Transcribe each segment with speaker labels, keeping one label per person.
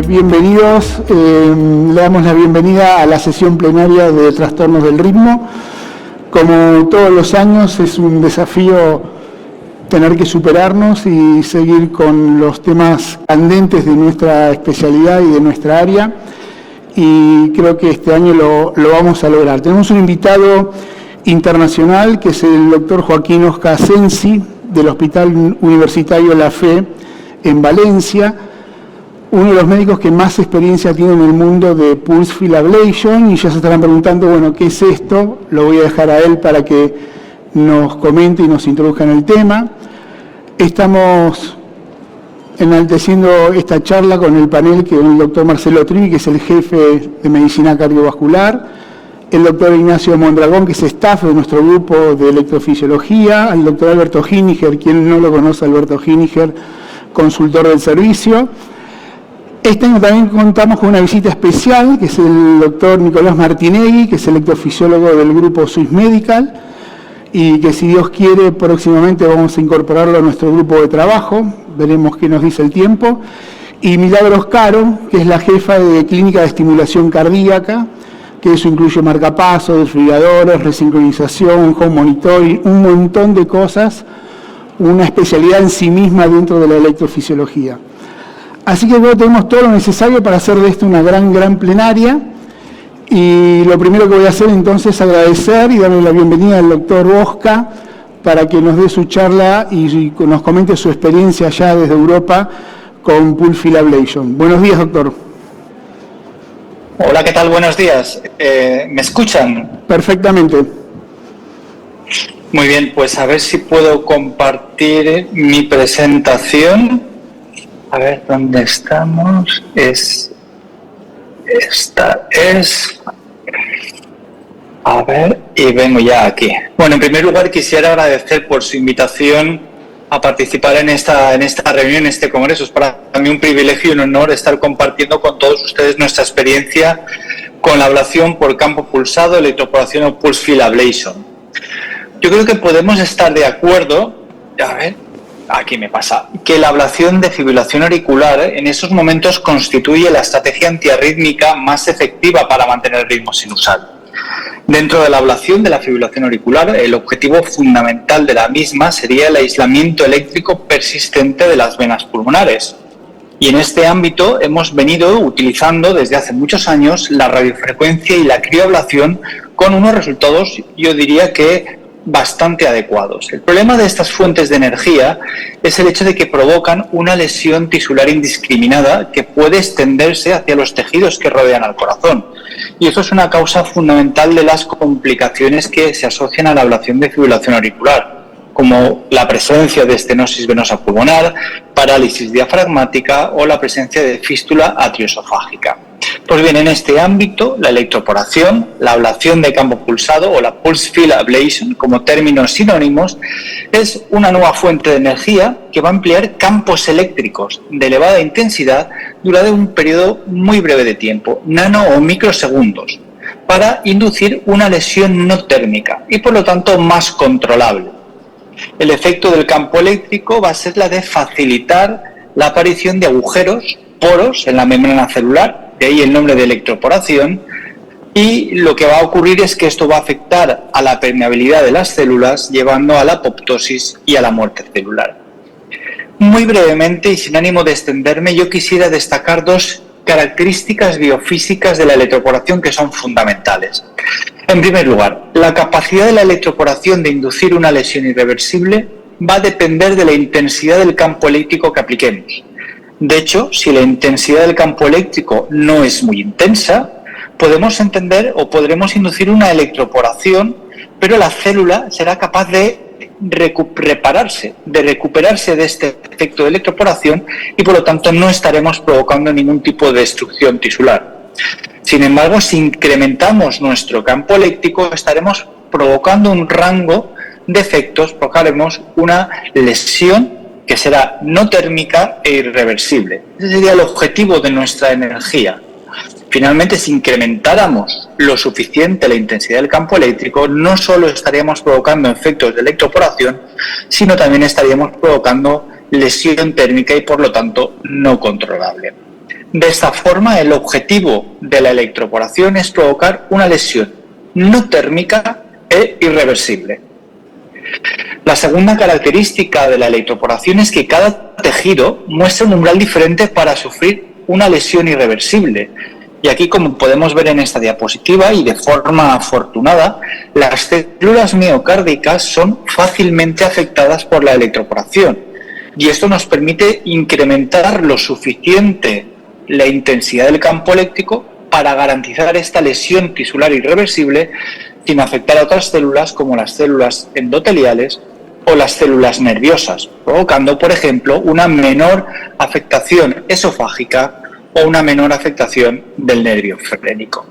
Speaker 1: Bienvenidos. Le damos la bienvenida a la sesión plenaria de Trastornos del Ritmo. Como todos los años, es un desafío tener que superarnos y seguir con los temas candentes de nuestra especialidad y de nuestra área. Y creo que este año lo vamos a lograr. Tenemos un invitado internacional, que es el doctor Joaquín Osca Asensi, del Hospital Universitario La Fe, en Valencia, uno de los médicos que más experiencia tiene en el mundo de Pulse Field Ablation, y ya se estarán preguntando, bueno, ¿qué es esto? Lo voy a dejar a él para que nos comente y nos introduzca en el tema. Estamos enalteciendo esta charla con el panel que el doctor Marcelo Trivi, que es el jefe de Medicina Cardiovascular, el doctor Ignacio Mondragón, que es staff de nuestro grupo de electrofisiología, el doctor Alberto Hiniger, quien no lo conoce, Alberto Hiniger, consultor del servicio. Este año también contamos con una visita especial, que es el doctor Nicolás Martinegui, que es electrofisiólogo del grupo Swiss Medical, y que, si Dios quiere, próximamente vamos a incorporarlo a nuestro grupo de trabajo. Veremos qué nos dice el tiempo. Y Milagros Caro, que es la jefa de Clínica de Estimulación Cardíaca, que eso incluye marcapasos, desfibriladores, resincronización, home monitoring, un montón de cosas, una especialidad en sí misma dentro de la electrofisiología. Así que bueno, tenemos todo lo necesario para hacer de esto una gran plenaria. Y lo primero que voy a hacer entonces es agradecer y darle la bienvenida al doctor Osca para que nos dé su charla y nos comente su experiencia allá desde Europa con Pulse Field Ablation. Buenos días, doctor.
Speaker 2: Hola, ¿qué tal? Buenos días. ¿Me escuchan?
Speaker 1: Perfectamente.
Speaker 2: Muy bien, pues a ver si puedo compartir mi presentación. A ver, ¿dónde estamos? Esta es... A ver, y vengo ya aquí. Bueno, en primer lugar quisiera agradecer por su invitación a participar en esta reunión, en este congreso. Es para mí un privilegio y un honor estar compartiendo con todos ustedes nuestra experiencia con la ablación por campo pulsado, electroporación o Pulse Field Ablation. Yo creo que podemos estar de acuerdo, a ver, aquí me pasa, que la ablación de fibrilación auricular en esos momentos constituye la estrategia antiarrítmica más efectiva para mantener el ritmo sinusal. Dentro de la ablación de la fibrilación auricular, el objetivo fundamental de la misma sería el aislamiento eléctrico persistente de las venas pulmonares. Y en este ámbito hemos venido utilizando desde hace muchos años la radiofrecuencia y la crioablación con unos resultados, yo diría que bastante adecuados. El problema de estas fuentes de energía es el hecho de que provocan una lesión tisular indiscriminada que puede extenderse hacia los tejidos que rodean al corazón. Y eso es una causa fundamental de las complicaciones que se asocian a la ablación de fibrilación auricular, como la presencia de estenosis venosa pulmonar, parálisis diafragmática o la presencia de fístula atrioesofágica. Pues bien, en este ámbito, la electroporación, la ablación de campo pulsado o la Pulse Field Ablation, como términos sinónimos, es una nueva fuente de energía que va a emplear campos eléctricos de elevada intensidad durante un periodo muy breve de tiempo, nano o microsegundos, para inducir una lesión no térmica y por lo tanto más controlable. El efecto del campo eléctrico va a ser la de facilitar la aparición de agujeros, poros en la membrana celular, de ahí el nombre de electroporación, y lo que va a ocurrir es que esto va a afectar a la permeabilidad de las células, llevando a la apoptosis y a la muerte celular. Muy brevemente y sin ánimo de extenderme, yo quisiera destacar dos características biofísicas de la electroporación que son fundamentales. En primer lugar, la capacidad de la electroporación de inducir una lesión irreversible va a depender de la intensidad del campo eléctrico que apliquemos. De hecho, si la intensidad del campo eléctrico no es muy intensa, podemos entender o podremos inducir una electroporación, pero la célula será capaz de recuperarse de este efecto de electroporación y por lo tanto no estaremos provocando ningún tipo de destrucción tisular. Sin embargo, si incrementamos nuestro campo eléctrico, estaremos provocando un rango de efectos, provocaremos una lesión que será no térmica e irreversible. Ese sería el objetivo de nuestra energía. Finalmente, si incrementáramos lo suficiente la intensidad del campo eléctrico, no solo estaríamos provocando efectos de electroporación, sino también estaríamos provocando lesión térmica y por lo tanto no controlable. De esta forma, el objetivo de la electroporación es provocar una lesión no térmica e irreversible. La segunda característica de la electroporación es que cada tejido muestra un umbral diferente para sufrir una lesión irreversible. Y aquí, como podemos ver en esta diapositiva, y de forma afortunada, las células miocárdicas son fácilmente afectadas por la electroporación. Y esto nos permite incrementar lo suficiente la intensidad del campo eléctrico para garantizar esta lesión tisular irreversible sin afectar a otras células como las células endoteliales o las células nerviosas, provocando, por ejemplo, una menor afectación esofágica o una menor afectación del nervio frénico.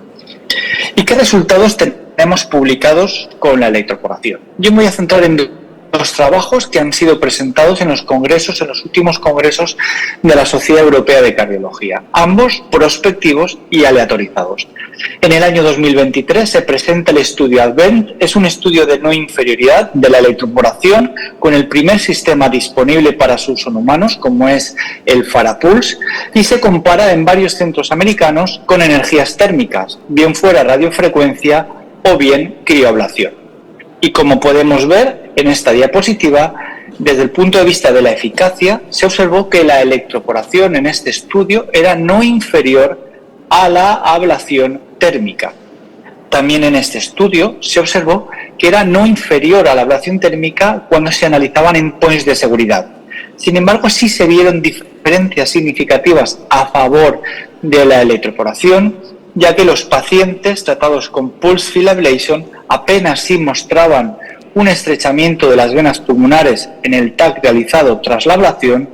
Speaker 2: ¿Y qué resultados tenemos publicados con la electroporación? Yo me voy a centrar en los trabajos que han sido presentados en los últimos congresos de la Sociedad Europea de Cardiología, ambos prospectivos y aleatorizados. En el año 2023 se presenta el estudio ADVENT, es un estudio de no inferioridad de la electroporación con el primer sistema disponible para su uso en humanos, como es el FARAPULSE, y se compara en varios centros americanos con energías térmicas, bien fuera radiofrecuencia o bien crioablación. Y como podemos ver en esta diapositiva, desde el punto de vista de la eficacia, se observó que la electroporación en este estudio era no inferior a la ablación térmica. También en este estudio se observó que era no inferior a la ablación térmica cuando se analizaban endpoints de seguridad. Sin embargo, sí se vieron diferencias significativas a favor de la electroporación, ya que los pacientes tratados con Pulse Field Ablation apenas sí mostraban un estrechamiento de las venas pulmonares en el TAC realizado tras la ablación,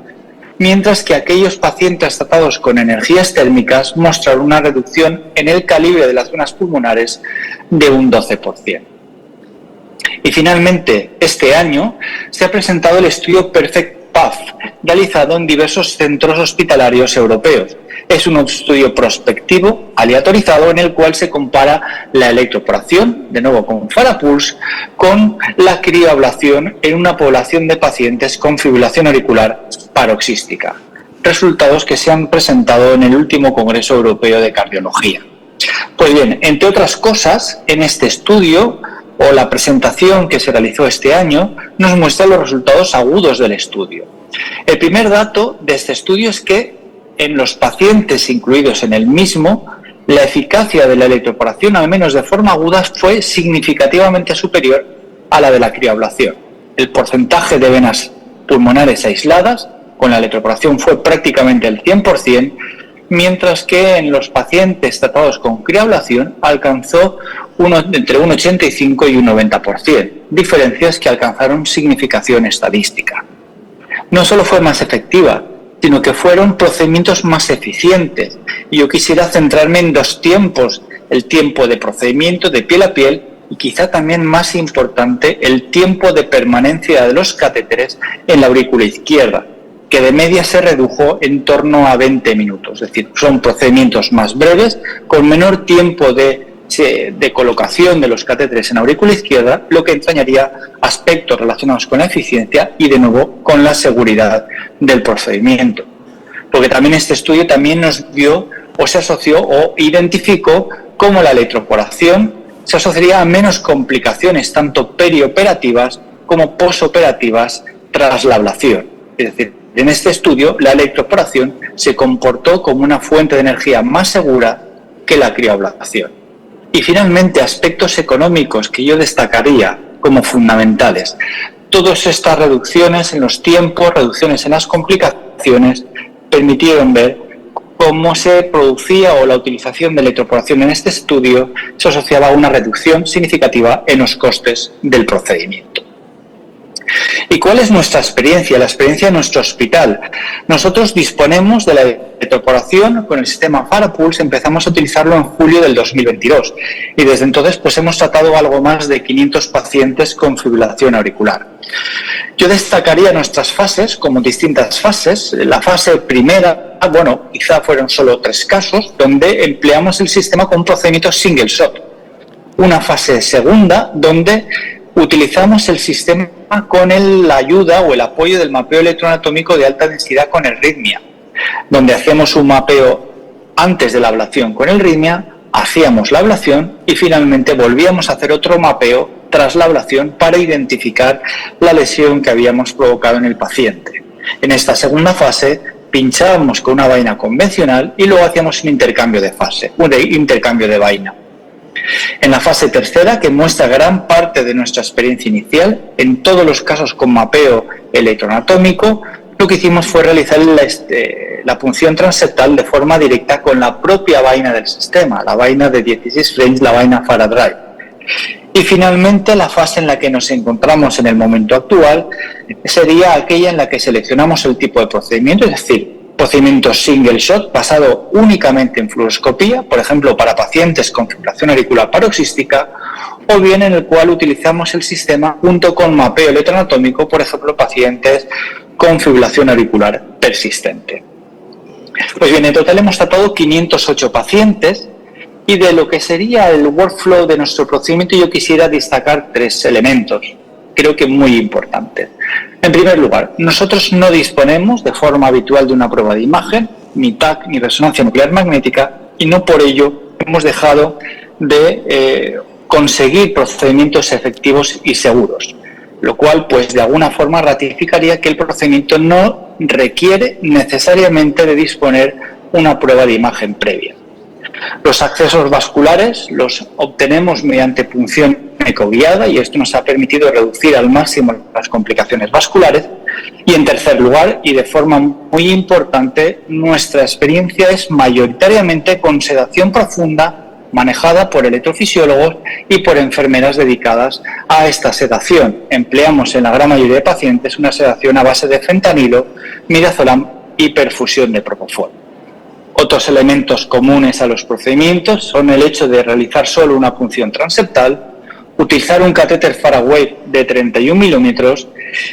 Speaker 2: mientras que aquellos pacientes tratados con energías térmicas mostraron una reducción en el calibre de las venas pulmonares de un 12%. Y finalmente, este año se ha presentado el estudio Perfect Path, realizado en diversos centros hospitalarios europeos. Es un estudio prospectivo, aleatorizado, en el cual se compara la electroporación, de nuevo con FARAPULSE, con la crioablación en una población de pacientes con fibrilación auricular paroxística. Resultados que se han presentado en el último Congreso Europeo de Cardiología. Pues bien, entre otras cosas, en este estudio, o la presentación que se realizó este año, nos muestra los resultados agudos del estudio. El primer dato de este estudio es que en los pacientes incluidos en el mismo, la eficacia de la electroporación, al menos de forma aguda, fue significativamente superior a la de la crioablación. El porcentaje de venas pulmonares aisladas con la electroporación fue prácticamente el 100%, mientras que en los pacientes tratados con crioablación alcanzó entre un 85 y un 90%, diferencias que alcanzaron significación estadística. No solo fue más efectiva, sino que fueron procedimientos más eficientes. Y yo quisiera centrarme en dos tiempos: el tiempo de procedimiento de piel a piel y quizá también más importante, el tiempo de permanencia de los catéteres en la aurícula izquierda, que de media se redujo en torno a 20 minutos. Es decir, son procedimientos más breves, con menor tiempo de colocación de los catéteres en la aurícula izquierda, lo que entrañaría aspectos relacionados con la eficiencia y, de nuevo, con la seguridad del procedimiento. Porque también este estudio también nos dio o se asoció o identificó cómo la electroporación se asociaría a menos complicaciones tanto perioperativas como posoperativas tras la ablación. Es decir, en este estudio la electroporación se comportó como una fuente de energía más segura que la crioablación. Y finalmente, aspectos económicos que yo destacaría como fundamentales. Todas estas reducciones en los tiempos, reducciones en las complicaciones, permitieron ver cómo se producía o la utilización de electroporación en este estudio se asociaba a una reducción significativa en los costes del procedimiento. ¿Y cuál es nuestra experiencia? La experiencia de nuestro hospital. Nosotros disponemos de la electroporación con el sistema FARAPULSE, empezamos a utilizarlo en julio del 2022 y desde entonces pues hemos tratado algo más de 500 pacientes con fibrilación auricular. Yo destacaría nuestras fases como distintas fases. La fase primera, quizá fueron solo 3 casos, donde empleamos el sistema con un procedimiento single shot. Una fase segunda, donde utilizamos el sistema con la ayuda o el apoyo del mapeo electroanatómico de alta densidad con arritmia, donde hacemos un mapeo antes de la ablación con el RHYTHMIA, hacíamos la ablación y finalmente volvíamos a hacer otro mapeo tras la ablación para identificar la lesión que habíamos provocado en el paciente. En esta segunda fase pinchábamos con una vaina convencional y luego hacíamos un intercambio de vaina. En la fase tercera, que muestra gran parte de nuestra experiencia inicial, en todos los casos con mapeo electroanatómico, lo que hicimos fue realizar la punción transeptal de forma directa con la propia vaina del sistema, la vaina de 16 French, la vaina Faraday. Y finalmente, la fase en la que nos encontramos en el momento actual sería aquella en la que seleccionamos el tipo de procedimiento, es decir, procedimiento single shot basado únicamente en fluoroscopía, por ejemplo, para pacientes con fibrilación auricular paroxística, o bien en el cual utilizamos el sistema junto con mapeo electroanatómico, por ejemplo, pacientes con fibrilación auricular persistente. Pues bien, en total hemos tratado 508 pacientes y de lo que sería el workflow de nuestro procedimiento yo quisiera destacar 3 elementos, creo que muy importantes. En primer lugar, nosotros no disponemos de forma habitual de una prueba de imagen, ni TAC, ni resonancia nuclear magnética, y no por ello hemos dejado de conseguir procedimientos efectivos y seguros, lo cual pues de alguna forma ratificaría que el procedimiento no requiere necesariamente de disponer una prueba de imagen previa. Los accesos vasculares los obtenemos mediante punción ecoguiada y esto nos ha permitido reducir al máximo las complicaciones vasculares. Y en tercer lugar, y de forma muy importante, nuestra experiencia es mayoritariamente con sedación profunda manejada por electrofisiólogos y por enfermeras dedicadas a esta sedación. Empleamos en la gran mayoría de pacientes una sedación a base de fentanilo, midazolam y perfusión de propofol. Otros elementos comunes a los procedimientos son el hecho de realizar solo una punción transeptal, utilizar un catéter Farawave de 31 milímetros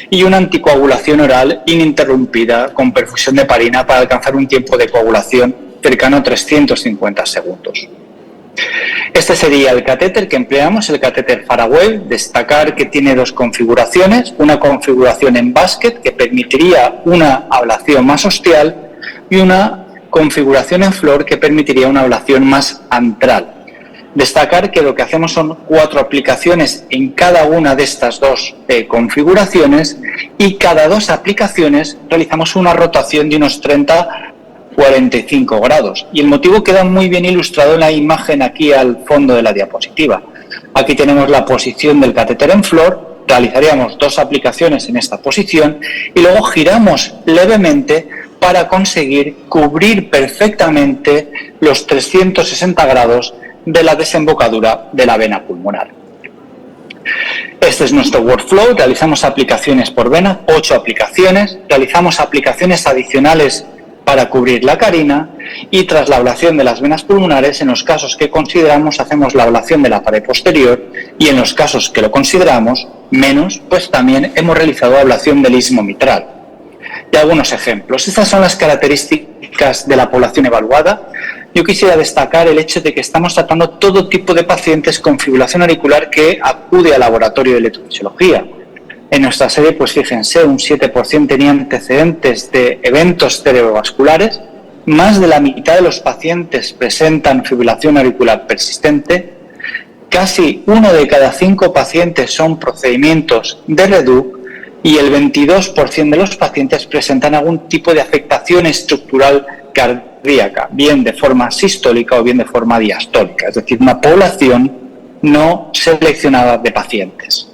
Speaker 2: y una anticoagulación oral ininterrumpida con perfusión de heparina para alcanzar un tiempo de coagulación cercano a 350 segundos. Este sería el catéter que empleamos, el catéter Farawave. Destacar que tiene 2 configuraciones, una configuración en basket que permitiría una ablación más ostial y una configuración en flor que permitiría una ablación más antral. Destacar que lo que hacemos son 4 aplicaciones en cada una de estas 2 configuraciones y cada 2 aplicaciones realizamos una rotación de unos 30-45 grados. Y el motivo queda muy bien ilustrado en la imagen aquí al fondo de la diapositiva. Aquí tenemos la posición del catéter en flor, realizaríamos 2 aplicaciones en esta posición y luego giramos levemente para conseguir cubrir perfectamente los 360 grados de la desembocadura de la vena pulmonar. Este es nuestro workflow, realizamos aplicaciones por vena, 8 aplicaciones, realizamos aplicaciones adicionales para cubrir la carina y tras la ablación de las venas pulmonares, en los casos que consideramos, hacemos la ablación de la pared posterior y en los casos que lo consideramos menos, pues también hemos realizado ablación del istmo mitral. Y algunos ejemplos. Estas son las características de la población evaluada. Yo quisiera destacar el hecho de que estamos tratando todo tipo de pacientes con fibrilación auricular que acude al laboratorio de electrofisiología. En nuestra serie, pues fíjense, un 7% tenía antecedentes de eventos cerebrovasculares, más de la mitad de los pacientes presentan fibrilación auricular persistente, casi 1 de cada 5 pacientes son procedimientos de reduc y el 22% de los pacientes presentan algún tipo de afectación estructural cardíaca, bien de forma sistólica o bien de forma diastólica, es decir, una población no seleccionada de pacientes.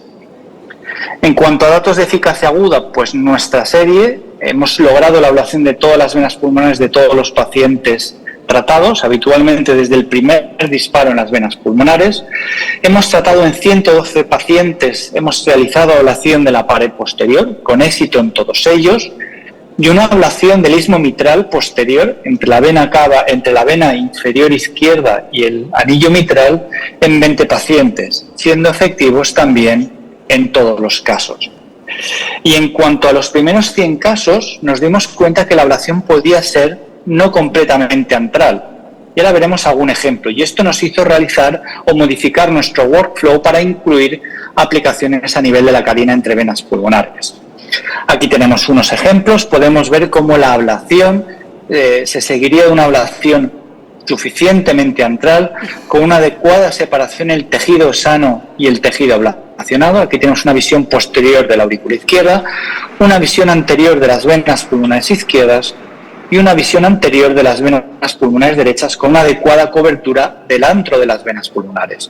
Speaker 2: En cuanto a datos de eficacia aguda, pues nuestra serie hemos logrado la ablación de todas las venas pulmonares de todos los pacientes tratados, habitualmente desde el primer disparo en las venas pulmonares. Hemos tratado en 112 pacientes, hemos realizado ablación de la pared posterior, con éxito en todos ellos, y una ablación del istmo mitral posterior entre la vena cava, entre la vena inferior izquierda y el anillo mitral en 20 pacientes, siendo efectivos también en todos los casos. Y en cuanto a los primeros 100 casos, nos dimos cuenta que la ablación podía ser no completamente antral. Y ahora veremos algún ejemplo. Y esto nos hizo realizar o modificar nuestro workflow para incluir aplicaciones a nivel de la carina entre venas pulmonares. Aquí tenemos unos ejemplos. Podemos ver cómo la ablación se seguiría de una ablación suficientemente antral, con una adecuada separación el tejido sano y el tejido ablacionado. Aquí tenemos una visión posterior de la aurícula izquierda, una visión anterior de las venas pulmonares izquierdas y una visión anterior de las venas pulmonares derechas con una adecuada cobertura del antro de las venas pulmonares.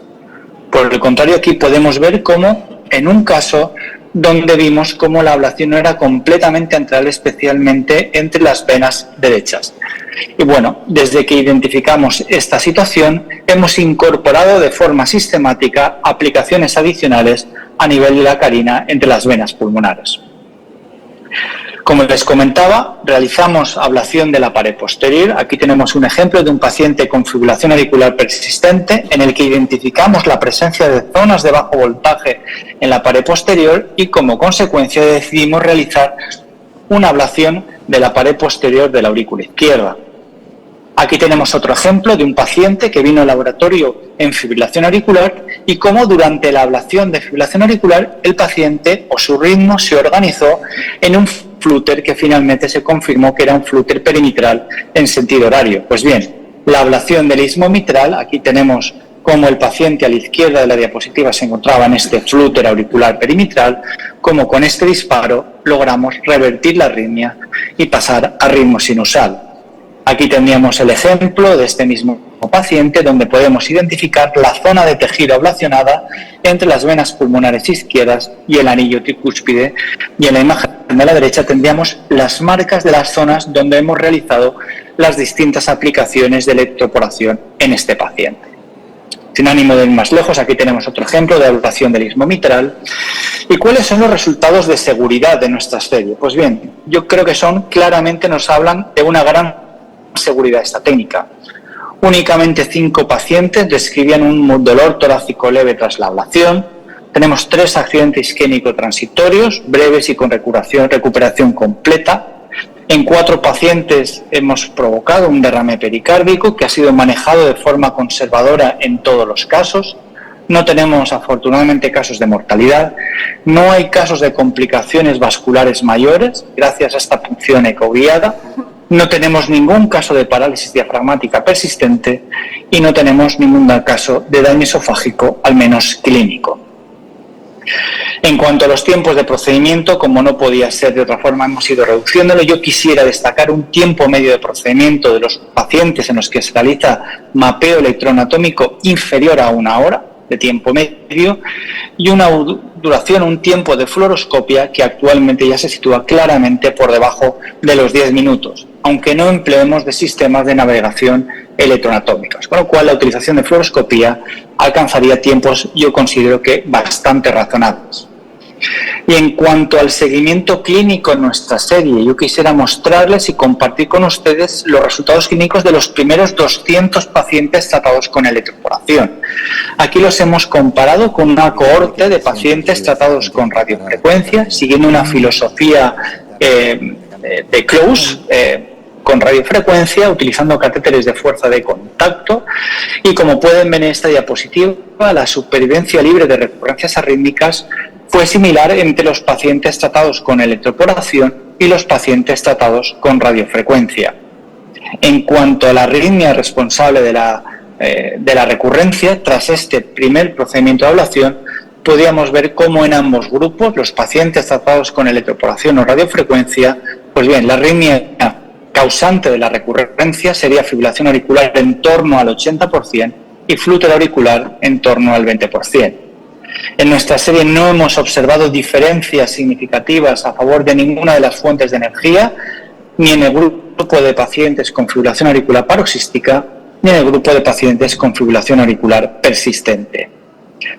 Speaker 2: Por el contrario, aquí podemos ver cómo, en un caso donde vimos cómo la ablación no era completamente antral, especialmente entre las venas derechas. Y bueno, desde que identificamos esta situación, hemos incorporado de forma sistemática aplicaciones adicionales a nivel de la carina entre las venas pulmonares. Como les comentaba, realizamos ablación de la pared posterior. Aquí tenemos un ejemplo de un paciente con fibrilación auricular persistente en el que identificamos la presencia de zonas de bajo voltaje en la pared posterior y como consecuencia decidimos realizar una ablación de la pared posterior de la aurícula izquierda. Aquí tenemos otro ejemplo de un paciente que vino al laboratorio en fibrilación auricular y cómo durante la ablación de fibrilación auricular el paciente o su ritmo se organizó en un flúter que finalmente se confirmó que era un flúter perimitral en sentido horario. Pues bien, la ablación del istmo mitral, aquí tenemos cómo el paciente a la izquierda de la diapositiva se encontraba en este flúter auricular perimitral, cómo con este disparo logramos revertir la arritmia y pasar a ritmo sinusal. Aquí tendríamos el ejemplo de este mismo paciente donde podemos identificar la zona de tejido ablacionada entre las venas pulmonares izquierdas y el anillo tricúspide, y en la imagen de la derecha tendríamos las marcas de las zonas donde hemos realizado las distintas aplicaciones de electroporación en este paciente. Sin ánimo de ir más lejos, aquí tenemos otro ejemplo de ablación del istmo mitral. ¿Y cuáles son los resultados de seguridad de nuestra serie? Pues bien, yo creo que claramente nos hablan de una gran seguridad esta técnica. Únicamente 5 pacientes describían un dolor torácico leve tras la ablación. Tenemos 3 accidentes isquémicos transitorios, breves y con recuperación completa. En 4 pacientes hemos provocado un derrame pericárdico que ha sido manejado de forma conservadora en todos los casos. No tenemos afortunadamente casos de mortalidad. No hay casos de complicaciones vasculares mayores gracias a esta punción ecoguiada. No tenemos ningún caso de parálisis diafragmática persistente y no tenemos ningún caso de daño esofágico, al menos clínico. En cuanto a los tiempos de procedimiento, como no podía ser de otra forma, hemos ido reduciéndolo. Yo quisiera destacar un tiempo medio de procedimiento de los pacientes en los que se realiza mapeo electroanatómico inferior a 1 hora de tiempo medio y una duración, un tiempo de fluoroscopia que actualmente ya se sitúa claramente por debajo de los 10 minutos, aunque no empleemos de sistemas de navegación electroanatómicos, con lo cual la utilización de fluoroscopía alcanzaría tiempos, yo considero que bastante razonables. Y en cuanto al seguimiento clínico en nuestra serie, yo quisiera mostrarles y compartir con ustedes los resultados clínicos de los primeros 200 pacientes tratados con electroporación. Aquí los hemos comparado con una cohorte de pacientes tratados con radiofrecuencia, siguiendo una filosofía de close, con radiofrecuencia, utilizando catéteres de fuerza de contacto, y como pueden ver en esta diapositiva, la supervivencia libre de recurrencias arrítmicas fue similar entre los pacientes tratados con electroporación y los pacientes tratados con radiofrecuencia. En cuanto a la arritmia responsable de la recurrencia, tras este primer procedimiento de ablación, podíamos ver cómo en ambos grupos, los pacientes tratados con electroporación o radiofrecuencia, pues bien, la arritmia causante de la recurrencia sería fibrilación auricular en torno al 80% y flúter auricular en torno al 20%. En nuestra serie no hemos observado diferencias significativas a favor de ninguna de las fuentes de energía, ni en el grupo de pacientes con fibrilación auricular paroxística, ni en el grupo de pacientes con fibrilación auricular persistente.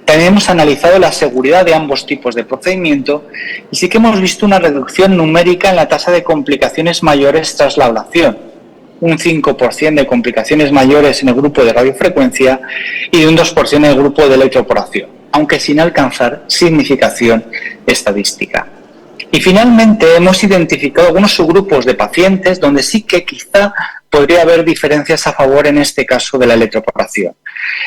Speaker 2: También hemos analizado la seguridad de ambos tipos de procedimiento y sí que hemos visto una reducción numérica en la tasa de complicaciones mayores tras la ablación, un 5% de complicaciones mayores en el grupo de radiofrecuencia y de un 2% en el grupo de electroporación, aunque sin alcanzar significación estadística. Y finalmente hemos identificado algunos subgrupos de pacientes donde sí que quizá podría haber diferencias a favor en este caso de la electroporación.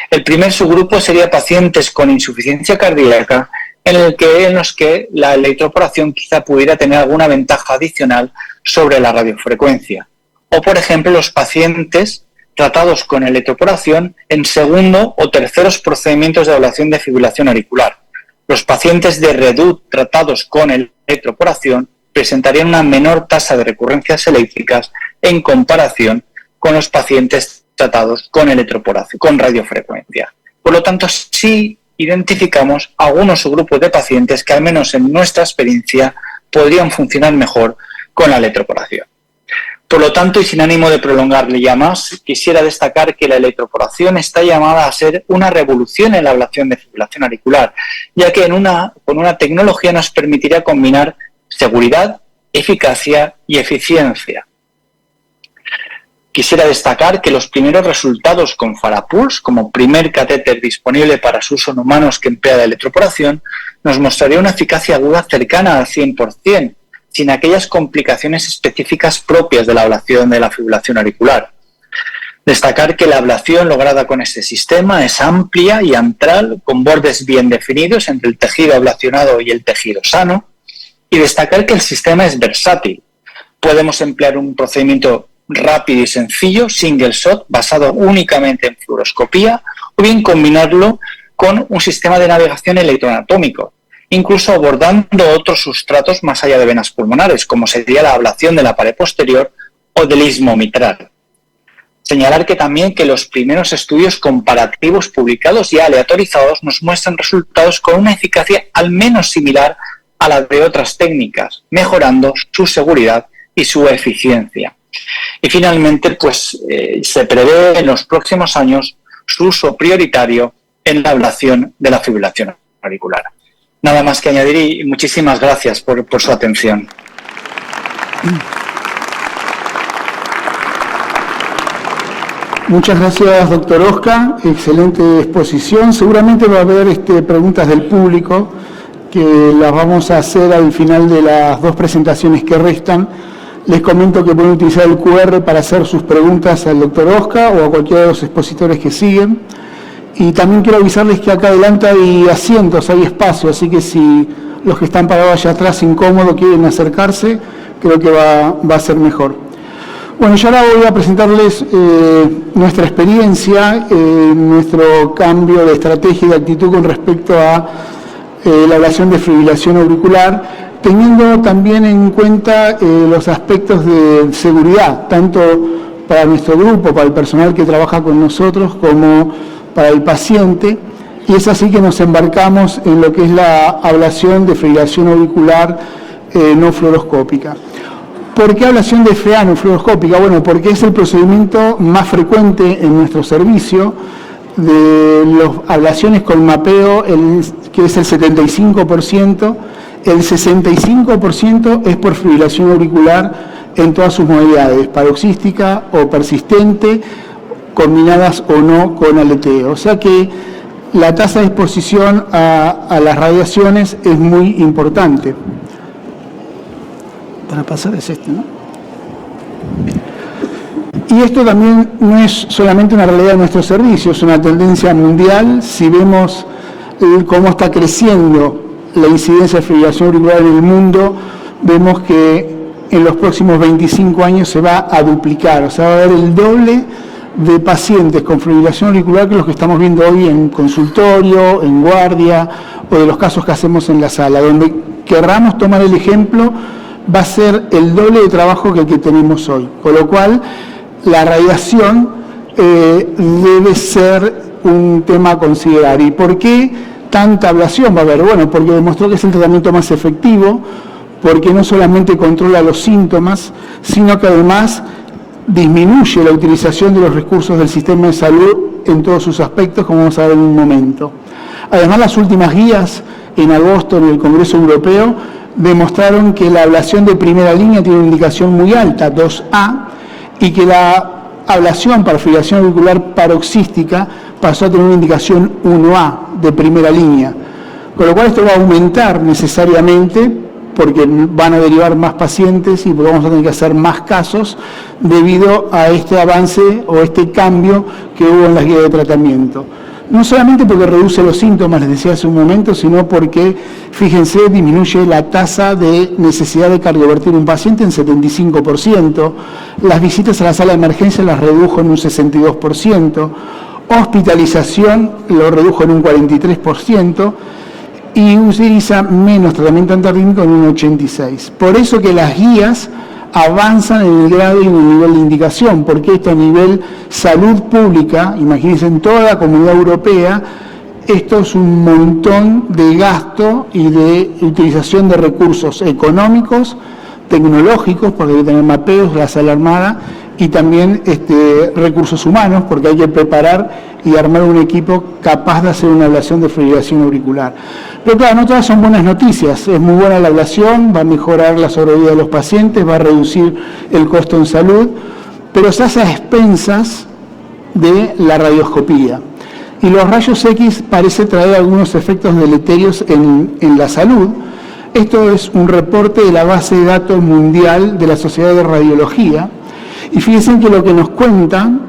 Speaker 2: El primer subgrupo sería pacientes con insuficiencia cardíaca en los que la electroporación quizá pudiera tener alguna ventaja adicional sobre la radiofrecuencia. O, por ejemplo, los pacientes tratados con electroporación en segundo o terceros procedimientos de ablación de fibrilación auricular. Los pacientes de REDUT tratados con electroporación presentarían una menor tasa de recurrencias eléctricas en comparación con los pacientes tratados con electroporación, con radiofrecuencia. Por lo tanto, sí identificamos algunos subgrupos de pacientes que, al menos en nuestra experiencia, podrían funcionar mejor con la electroporación. Por lo tanto, y sin ánimo de prolongarle ya más, quisiera destacar que la electroporación está llamada a ser una revolución en la ablación de fibrilación auricular, ya que con una tecnología nos permitiría combinar seguridad, eficacia y eficiencia. Quisiera destacar que los primeros resultados con Farapulse, como primer catéter disponible para su uso en humanos que emplea la electroporación, nos mostraría una eficacia aguda cercana al 100%, sin aquellas complicaciones específicas propias de la ablación de la fibrilación auricular. Destacar que la ablación lograda con este sistema es amplia y antral, con bordes bien definidos entre el tejido ablacionado y el tejido sano, y destacar que el sistema es versátil. Podemos emplear un procedimiento rápido y sencillo, single shot, basado únicamente en fluoroscopía, o bien combinarlo con un sistema de navegación electroanatómico, incluso abordando otros sustratos más allá de venas pulmonares, como sería la ablación de la pared posterior o del istmo mitral. Señalar que también que los primeros estudios comparativos publicados y aleatorizados nos muestran resultados con una eficacia al menos similar a la de otras técnicas, mejorando su seguridad y su eficiencia. Y finalmente, pues se prevé en los próximos años su uso prioritario en la ablación de la fibrilación auricular. Nada más que añadir y muchísimas gracias por su atención.
Speaker 1: Muchas gracias, doctor Oscar. Excelente exposición. Seguramente va a haber preguntas del público que las vamos a hacer al final de las dos presentaciones que restan. Les comento que pueden utilizar el QR para hacer sus preguntas al doctor Oscar o a cualquiera de los expositores que siguen. Y también quiero avisarles que acá adelante hay asientos, hay espacio, así que si los que están parados allá atrás incómodos quieren acercarse, creo que va a ser mejor. Bueno, yo ahora voy a presentarles nuestra experiencia, nuestro cambio de estrategia y de actitud con respecto a la ablación de fibrilación auricular, teniendo también en cuenta los aspectos de seguridad, tanto para nuestro grupo, para el personal que trabaja con nosotros, como para el paciente, y es así que nos embarcamos en lo que es la ablación de fibrilación auricular no fluoroscópica. ¿Por qué ablación de FA no fluoroscópica? Bueno, porque es el procedimiento más frecuente en nuestro servicio. De las ablaciones con mapeo, que es el 75%, el 65% es por fibrilación auricular en todas sus modalidades, paroxística o persistente, combinadas o no con aleteo. O sea que la tasa de exposición a las radiaciones es muy importante. Para pasar es ¿no? Y esto también no es solamente una realidad de nuestro servicio, es una tendencia mundial. Si vemos cómo está creciendo la incidencia de fibrilación auricular en el mundo, vemos que en los próximos 25 años se va a duplicar, o sea, va a haber el doble de pacientes con fibrilación auricular que los que estamos viendo hoy en consultorio, en guardia, o de los casos que hacemos en la sala. Donde querramos tomar el ejemplo, va a ser el doble de trabajo que el que tenemos hoy. Con lo cual, la radiación debe ser un tema a considerar. ¿Y por qué tanta ablación va a haber? Bueno, porque demostró que es el tratamiento más efectivo, porque no solamente controla los síntomas, sino que además disminuye la utilización de los recursos del sistema de salud en todos sus aspectos, como vamos a ver en un momento. Además, las últimas guías en agosto en el Congreso Europeo demostraron que la ablación de primera línea tiene una indicación muy alta, 2A, y que la ablación para fibrilación auricular paroxística pasó a tener una indicación 1A de primera línea. Con lo cual esto va a aumentar necesariamente, porque van a derivar más pacientes y vamos a tener que hacer más casos debido a este avance o este cambio que hubo en las guías de tratamiento. no solamente porque reduce los síntomas, les decía hace un momento, sino porque, fíjense, disminuye la tasa de necesidad de cardiovertir un paciente en 75%, las visitas a la sala de emergencia las redujo en un 62%, hospitalización lo redujo en un 43%, y utiliza menos tratamiento antiarrítmico en un 86%. Por eso que las guías avanzan en el grado y en el nivel de indicación, porque esto a nivel salud pública, imagínense en toda la comunidad europea, esto es un montón de gasto y de utilización de recursos económicos, tecnológicos, porque hay que tener mapeos, la sala armada, y también recursos humanos, porque hay que preparar y armar un equipo capaz de hacer una ablación de fibrilación auricular. Pero claro, no todas son buenas noticias. Es muy buena la ablación, va a mejorar la sobrevida de los pacientes, va a reducir el costo en salud, pero se hace a expensas de la radioscopía. Y los rayos X parece traer algunos efectos deleterios en la salud. Esto es un reporte de la base de datos mundial de la Sociedad de Radiología. Y fíjense que lo que nos cuentan,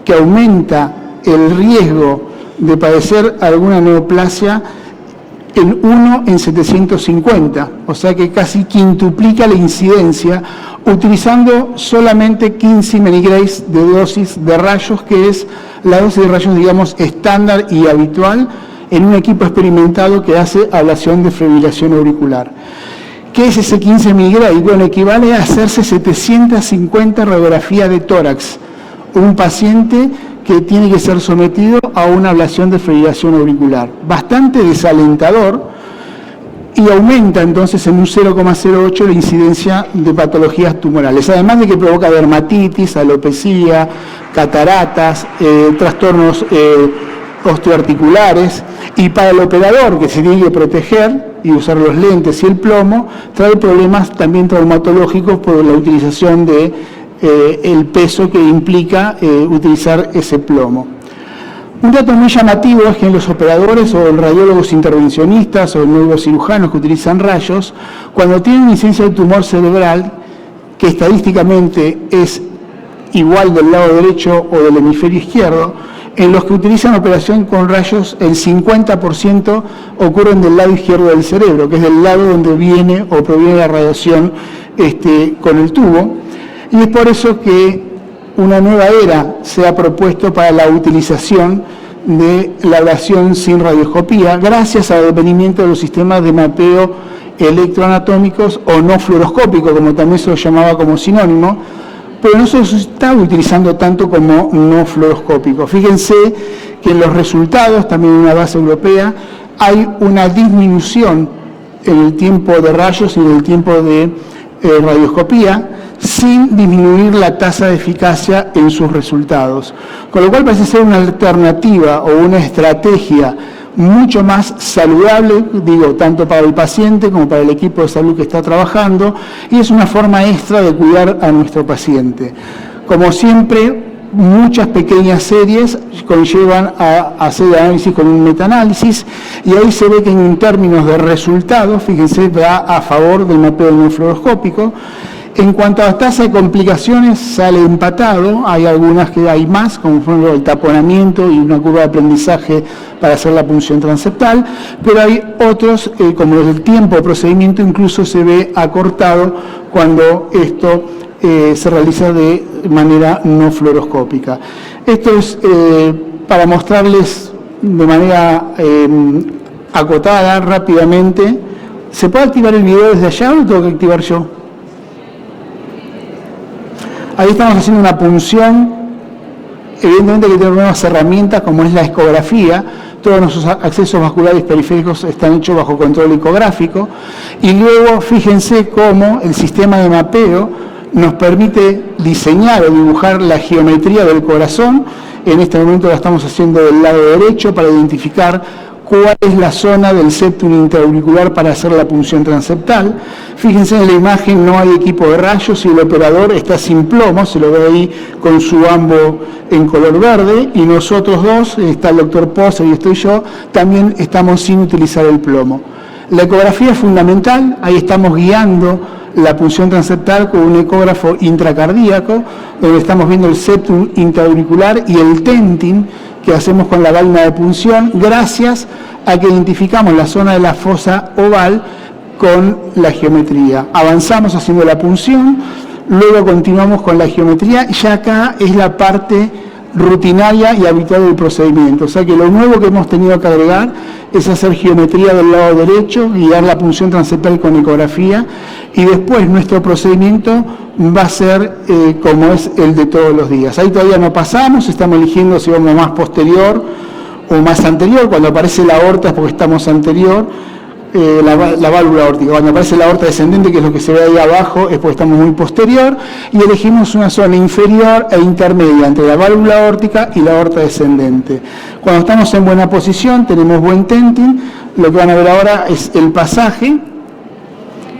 Speaker 1: que aumenta el riesgo de padecer alguna neoplasia en 1 en 750, o sea que casi quintuplica la incidencia utilizando solamente 15 miligrays de dosis de rayos, que es la dosis de rayos, digamos, estándar y habitual en un equipo experimentado que hace ablación de fibrilación auricular. ¿Qué es ese 15 miligrays? Bueno, equivale a hacerse 750 radiografías de tórax. Un paciente que tiene que ser sometido a una ablación de fibrilación auricular. Bastante desalentador, y aumenta entonces en un 0,08 la incidencia de patologías tumorales. Además de que provoca dermatitis, alopecia, cataratas, trastornos osteoarticulares, y para el operador que se tiene que proteger y usar los lentes y el plomo, trae problemas también traumatológicos por la utilización de el peso que implica utilizar ese plomo. Un dato muy llamativo es que los operadores o los radiólogos intervencionistas o neurocirujanos que utilizan rayos, cuando tienen una incidencia de tumor cerebral, que estadísticamente es igual del lado derecho o del hemisferio izquierdo, en los que utilizan operación con rayos, el 50% ocurren del lado izquierdo del cerebro, que es del lado donde viene o proviene la radiación con el tubo. Y es por eso que una nueva era se ha propuesto para la utilización de la ablación sin radioscopía, gracias al advenimiento de los sistemas de mapeo electroanatómicos o no fluoroscópico, como también se lo llamaba como sinónimo, pero no se está utilizando tanto como no fluoroscópico. Fíjense que en los resultados, también en una base europea, hay una disminución en el tiempo de rayos y en el tiempo de radioscopía, sin disminuir la tasa de eficacia en sus resultados. Con lo cual parece ser una alternativa o una estrategia mucho más saludable, digo, tanto para el paciente como para el equipo de salud que está trabajando, y es una forma extra de cuidar a nuestro paciente. Como siempre, muchas pequeñas series conllevan a hacer el análisis con un metaanálisis, y ahí se ve que en términos de resultados, fíjense, va a favor del mapeo no fluoroscópico. En cuanto a la tasa de complicaciones, sale empatado. Hay algunas que hay más, como por ejemplo el taponamiento y una curva de aprendizaje para hacer la punción transeptal, pero hay otros, como el tiempo de procedimiento, incluso se ve acortado cuando esto se realiza de manera no fluoroscópica. Esto es para mostrarles de manera acotada, rápidamente. ¿Se puede activar el video desde allá o lo tengo que activar yo? Ahí estamos haciendo una punción, evidentemente que tenemos nuevas herramientas como es la ecografía. Todos nuestros accesos vasculares periféricos están hechos bajo control ecográfico, y luego fíjense cómo el sistema de mapeo nos permite diseñar o dibujar la geometría del corazón. En este momento la estamos haciendo del lado derecho para identificar cuál es la zona del septum intraauricular para hacer la punción transeptal. Fíjense en la imagen, no hay equipo de rayos y el operador está sin plomo, se lo ve ahí con su ambo en color verde, y nosotros dos, está el doctor Poser y estoy yo, también estamos sin utilizar el plomo. La ecografía es fundamental, ahí estamos guiando la punción transeptal con un ecógrafo intracardíaco, donde estamos viendo el septum intraauricular y el tentin, que hacemos con la vaina de punción, gracias a que identificamos la zona de la fosa oval con la geometría. Avanzamos haciendo la punción, luego continuamos con la geometría, y ya acá es la parte rutinaria y habitual del procedimiento. O sea que lo nuevo que hemos tenido que agregar es hacer geometría del lado derecho, guiar la punción transeptal con ecografía, y después nuestro procedimiento va a ser como es el de todos los días. Ahí todavía no pasamos, estamos eligiendo si vamos más posterior o más anterior. Cuando aparece la aorta es porque estamos anterior, la válvula aórtica. Cuando aparece la aorta descendente, que es lo que se ve ahí abajo, es porque estamos muy posterior, y elegimos una zona inferior e intermedia entre la válvula aórtica y la aorta descendente. Cuando estamos en buena posición, tenemos buen tenting, lo que van a ver ahora es el pasaje,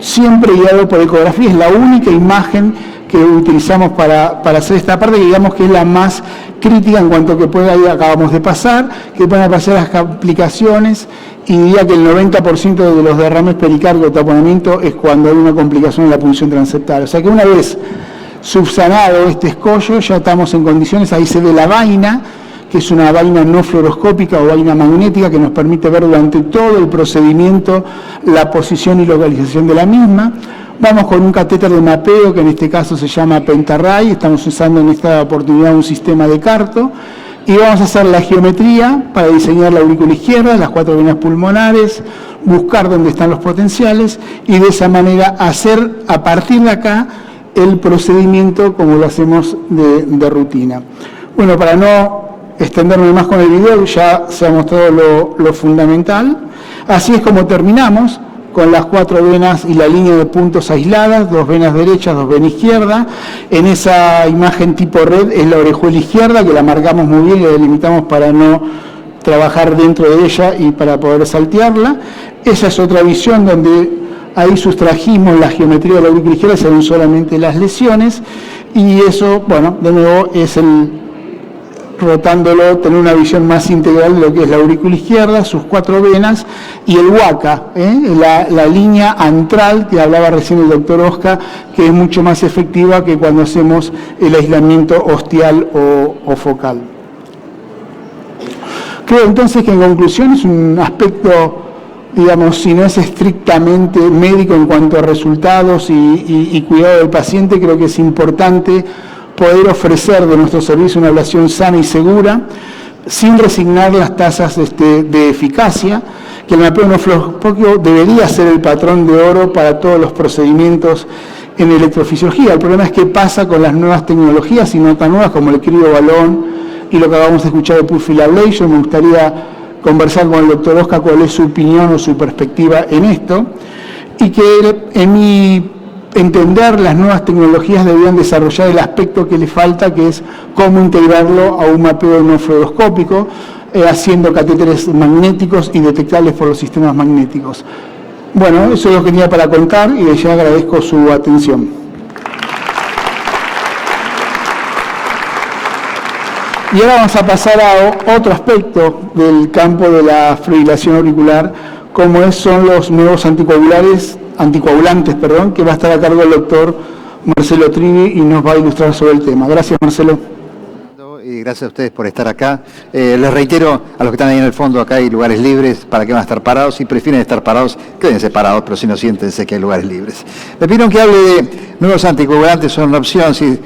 Speaker 1: siempre guiado por ecografía. Es la única imagen que utilizamos para hacer esta parte, que digamos que es la más crítica en cuanto que ahí acabamos de pasar, que pueden aparecer las complicaciones, y diría que el 90% de los derrames pericárdico o taponamiento es cuando hay una complicación en la punción transeptal. O sea que una vez subsanado este escollo, ya estamos en condiciones. Ahí se ve la vaina, que es una vaina no fluoroscópica o vaina magnética, que nos permite ver durante todo el procedimiento la posición y localización de la misma. Vamos con un catéter de mapeo, que en este caso se llama Pentarray. Estamos usando en esta oportunidad un sistema de Carto. Y vamos a hacer la geometría para diseñar la aurícula izquierda, las 4 venas pulmonares, buscar dónde están los potenciales, y de esa manera hacer a partir de acá el procedimiento como lo hacemos de rutina. Bueno, para no extenderme más con el video, ya se ha mostrado lo fundamental. Así es como terminamos, con las 4 venas y la línea de puntos aisladas, 2 venas derechas, 2 venas izquierdas. En esa imagen tipo red es la orejuela izquierda, que la marcamos muy bien y la delimitamos para no trabajar dentro de ella y para poder saltearla. Esa es otra visión donde ahí sustrajimos la geometría de la aurícula izquierda, se ven solamente las lesiones, y eso, bueno, de nuevo es rotándolo, tener una visión más integral de lo que es la aurícula izquierda, sus 4 venas, y el huaca, la línea antral que hablaba recién el doctor Oscar, que es mucho más efectiva que cuando hacemos el aislamiento ostial o focal. Creo entonces que en conclusión es un aspecto, digamos, si no es estrictamente médico en cuanto a resultados y cuidado del paciente, creo que es importante poder ofrecer de nuestro servicio una ablación sana y segura, sin resignar las tasas de eficacia, que el mapeo no fluoroscópico debería ser el patrón de oro para todos los procedimientos en electrofisiología. El problema es qué pasa con las nuevas tecnologías y no tan nuevas como el criobalón y lo que acabamos de escuchar de Pulse Field Ablation. Me gustaría conversar con el doctor Oscar cuál es su opinión o su perspectiva en esto, y que en mi entender las nuevas tecnologías deberían desarrollar el aspecto que le falta, que es cómo integrarlo a un mapeo no fluoroscópico, haciendo catéteres magnéticos y detectables por los sistemas magnéticos. Bueno, eso es lo que tenía para contar, y ya agradezco su atención. Y ahora vamos a pasar a otro aspecto del campo de la fibrilación auricular, como son los nuevos anticoagulantes, que va a estar a cargo del doctor Marcelo Trivi y nos va a ilustrar sobre el tema. Gracias, Marcelo.
Speaker 3: Y gracias a ustedes por estar acá. Les reitero a los que están ahí en el fondo, acá hay lugares libres para que van a estar parados. Si prefieren estar parados, quédense parados, pero si no, siéntense que hay lugares libres. Me pidieron que hable de nuevos anticoagulantes, son una opción. Sí,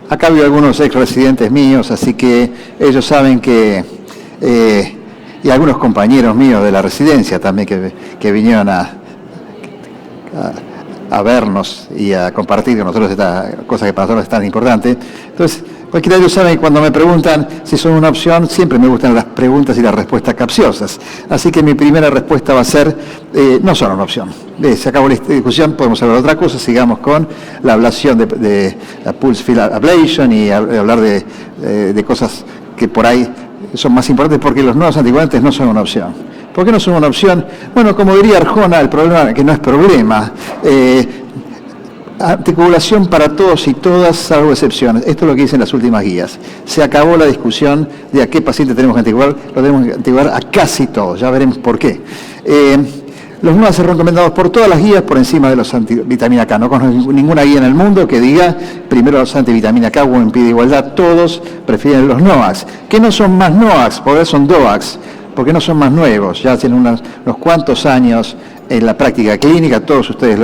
Speaker 3: acá veo algunos ex residentes míos, así que ellos saben que... y algunos compañeros míos de la residencia también que vinieron a vernos y a compartir con nosotros esta cosa que para nosotros es tan importante. Entonces, cualquiera de ellos sabe que cuando me preguntan si son una opción, siempre me gustan las preguntas y las respuestas capciosas. Así que mi primera respuesta va a ser, no son una opción. Se acabó la discusión, podemos hablar de otra cosa, sigamos con la ablación de la Pulse Field Ablation y hablar de cosas que por ahí son más importantes, porque los nuevos anticoagulantes no son una opción. ¿Por qué no son una opción? Bueno, como diría Arjona, el problema que no es problema. Anticoagulación para todos y todas, salvo excepciones. Esto es lo que dicen las últimas guías. Se acabó la discusión de a qué paciente tenemos que anticoagular. Lo tenemos que anticoagular a casi todos. Ya veremos por qué. Los NOACs son recomendados por todas las guías por encima de los antivitamina K. No conozco ninguna guía en el mundo que diga primero los antivitamina K o en pie de igualdad. Todos prefieren los NOACs, que no son más NOACs, porque son DOACs, porque no son más nuevos. Ya tienen unos cuantos años en la práctica clínica, todos ustedes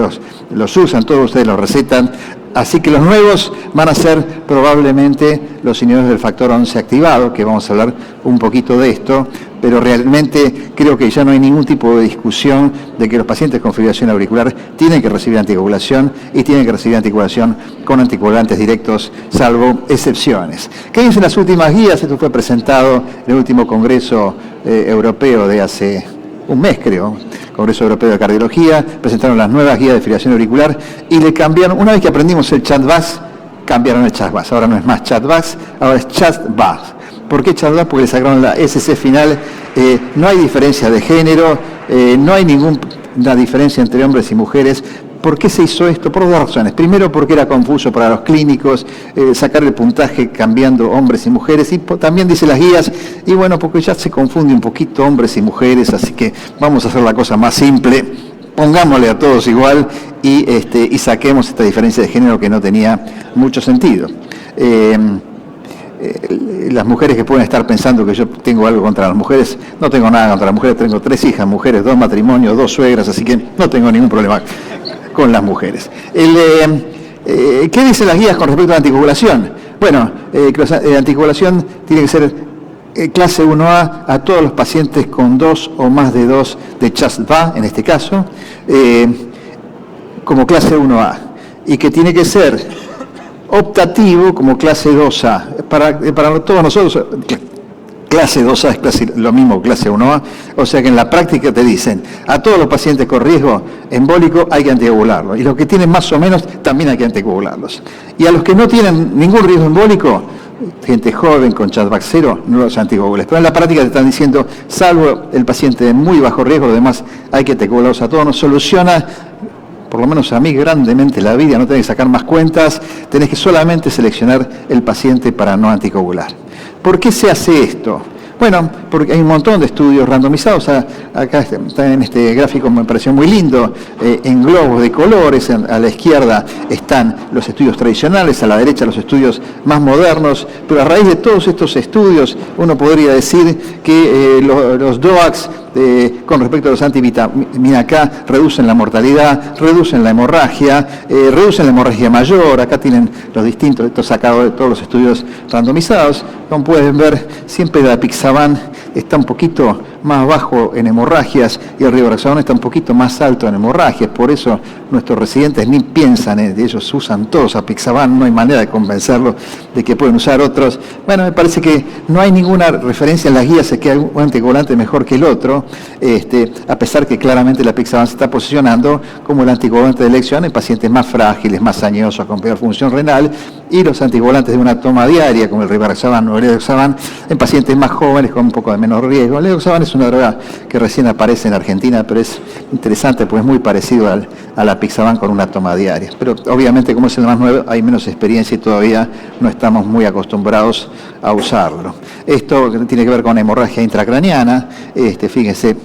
Speaker 3: los usan, todos ustedes los recetan. Así que los nuevos van a ser probablemente los inhibidores del factor 11 activado, que vamos a hablar un poquito de esto, pero realmente creo que ya no hay ningún tipo de discusión de que los pacientes con fibrilación auricular tienen que recibir anticoagulación y tienen que recibir anticoagulación con anticoagulantes directos, salvo excepciones. ¿Qué dicen las últimas guías? Esto fue presentado en el último Congreso Europeo de hace un mes, creo, Congreso Europeo de Cardiología, presentaron las nuevas guías de fibrilación auricular y le cambiaron, una vez que aprendimos el CHADVAS, cambiaron el CHADVAS. Ahora no es más CHADVAS, ahora es CHADVAS. ¿Por qué CHADVAS? Porque le sacaron la SC final. No hay diferencia de género, no hay ninguna diferencia entre hombres y mujeres. ¿Por qué se hizo esto? Por dos razones. Primero, porque era confuso para los clínicos sacar el puntaje cambiando hombres y mujeres. Y también dice las guías, y bueno, porque ya se confunde un poquito hombres y mujeres, así que vamos a hacer la cosa más simple. Pongámosle a todos igual y saquemos esta diferencia de género que no tenía mucho sentido. Las mujeres que pueden estar pensando que yo tengo algo contra las mujeres, no tengo nada contra las mujeres, tengo 3 hijas mujeres, 2 matrimonios, 2 suegras, así que no tengo ningún problema con las mujeres. ¿Qué dicen las guías con respecto a la anticoagulación? Bueno, la anticoagulación tiene que ser clase 1A a todos los pacientes con 2 o más de 2 de CHADVAS, en este caso, como clase 1A, y que tiene que ser optativo como clase 2A. Para todos nosotros, clase 2A es lo mismo que clase 1A, o sea que en la práctica te dicen, a todos los pacientes con riesgo embólico hay que anticoagularlos, y los que tienen más o menos también hay que anticoagularlos. Y a los que no tienen ningún riesgo embólico, gente joven con CHADVAS 0, no los anticoagules. Pero en la práctica te están diciendo, salvo el paciente de muy bajo riesgo, además hay que anticoagularlos a todos. Nos soluciona, por lo menos a mí, grandemente la vida. No tenés que sacar más cuentas, tenés que solamente seleccionar el paciente para no anticoagular. ¿Por qué se hace esto? Bueno, porque hay un montón de estudios randomizados. Acá está en este gráfico, me pareció muy lindo, en globos de colores. A la izquierda están los estudios tradicionales, a la derecha los estudios más modernos. Pero a raíz de todos estos estudios, uno podría decir que los DOACs, con respecto a los antivitamina K, reducen la mortalidad, reducen la hemorragia mayor. Acá tienen los distintos, esto sacado de todos los estudios randomizados. Como pueden ver, siempre la Apixaban está un poquito más bajo en hemorragias y el rivaroxaban está un poquito más alto en hemorragias. Por eso nuestros residentes ni piensan, ellos usan todos Apixaban, no hay manera de convencerlos de que pueden usar otros. Bueno, me parece que no hay ninguna referencia en las guías de que hay un anticoagulante mejor que el otro, a pesar que claramente la Apixaban se está posicionando como el anticoagulante de elección en pacientes más frágiles, más añosos, con peor función renal, y los anticoagulantes de una toma diaria, como el rivaroxaban o el ledoxaban, en pacientes más jóvenes con un poco de menor riesgo. El ledoxaban es una droga que recién aparece en Argentina, pero es interesante, pues es muy parecido a la Apixaban con una toma diaria. Pero obviamente, como es el más nuevo, hay menos experiencia y todavía no estamos muy acostumbrados a usarlo. Esto tiene que ver con hemorragia intracraniana. Fíjense,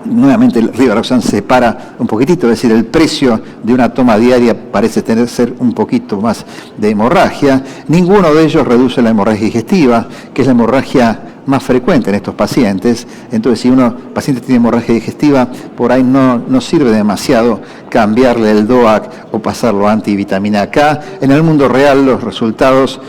Speaker 3: nuevamente el rivaroxaban se separa un poquitito, es decir, el precio de una toma diaria parece ser un poquito más de hemorragia. Ninguno de ellos reduce la hemorragia digestiva, que es la hemorragia más frecuente en estos pacientes. Entonces, si paciente tiene hemorragia digestiva, por ahí no sirve demasiado cambiarle el DOAC o pasarlo a antivitamina K. En el mundo real los resultados,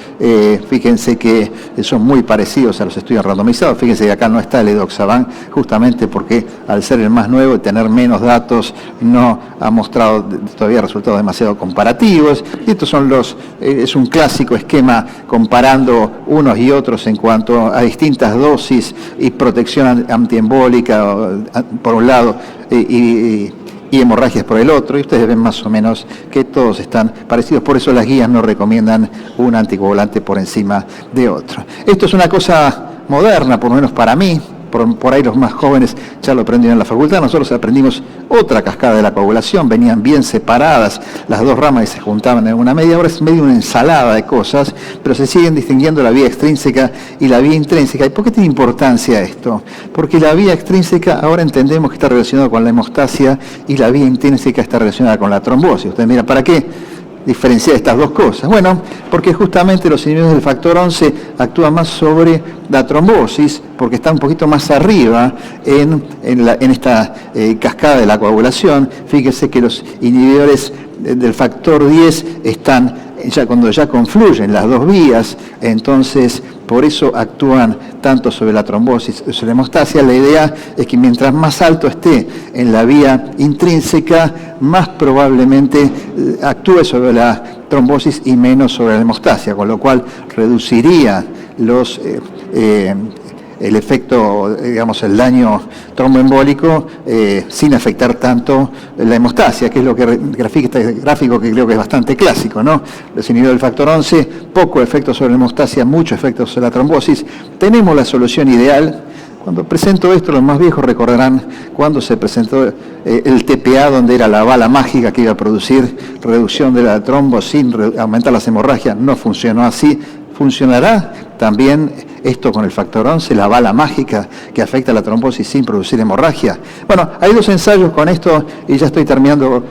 Speaker 3: fíjense que son muy parecidos a los estudios randomizados. Fíjense que acá no está el edoxaban, justamente porque al ser el más nuevo y tener menos datos no ha mostrado todavía resultados demasiado comparativos. Y estos son es un clásico esquema comparando unos y otros en cuanto a distintas dosis y protección antiembólica por un lado y hemorragias por el otro, y ustedes ven más o menos que todos están parecidos. Por eso las guías no recomiendan un anticoagulante por encima de otro. Esto es una cosa moderna, por lo menos para mí. por ahí los más jóvenes ya lo aprendieron en la facultad. Nosotros aprendimos otra cascada de la coagulación, venían bien separadas las dos ramas y se juntaban en una media. Ahora es medio una ensalada de cosas, pero se siguen distinguiendo la vía extrínseca y la vía intrínseca. ¿Y por qué tiene importancia esto? Porque la vía extrínseca ahora entendemos que está relacionada con la hemostasia y la vía intrínseca está relacionada con la trombosis. Ustedes miran, ¿para qué diferenciar estas dos cosas? Bueno, porque justamente los inhibidores del factor 11 actúan más sobre la trombosis, porque están un poquito más arriba en esta cascada de la coagulación. Fíjese que los inhibidores del factor 10 están cuando ya confluyen las dos vías, entonces por eso actúan tanto sobre la trombosis y sobre la hemostasia. La idea es que mientras más alto esté en la vía intrínseca, más probablemente actúe sobre la trombosis y menos sobre la hemostasia, con lo cual reduciría el efecto, digamos, el daño tromboembólico sin afectar tanto la hemostasia, que es lo que grafica este gráfico, que creo que es bastante clásico, ¿no? Los inhibidores del factor 11, poco efecto sobre la hemostasia, mucho efecto sobre la trombosis. Tenemos la solución ideal. Cuando presento esto, los más viejos recordarán cuando se presentó el TPA, donde era la bala mágica que iba a producir reducción de la trombo sin aumentar las hemorragias. No funcionó así. ¿Funcionará también esto con el factor 11, la bala mágica que afecta a la trombosis sin producir hemorragia? Bueno, hay dos ensayos con esto, y ya estoy terminando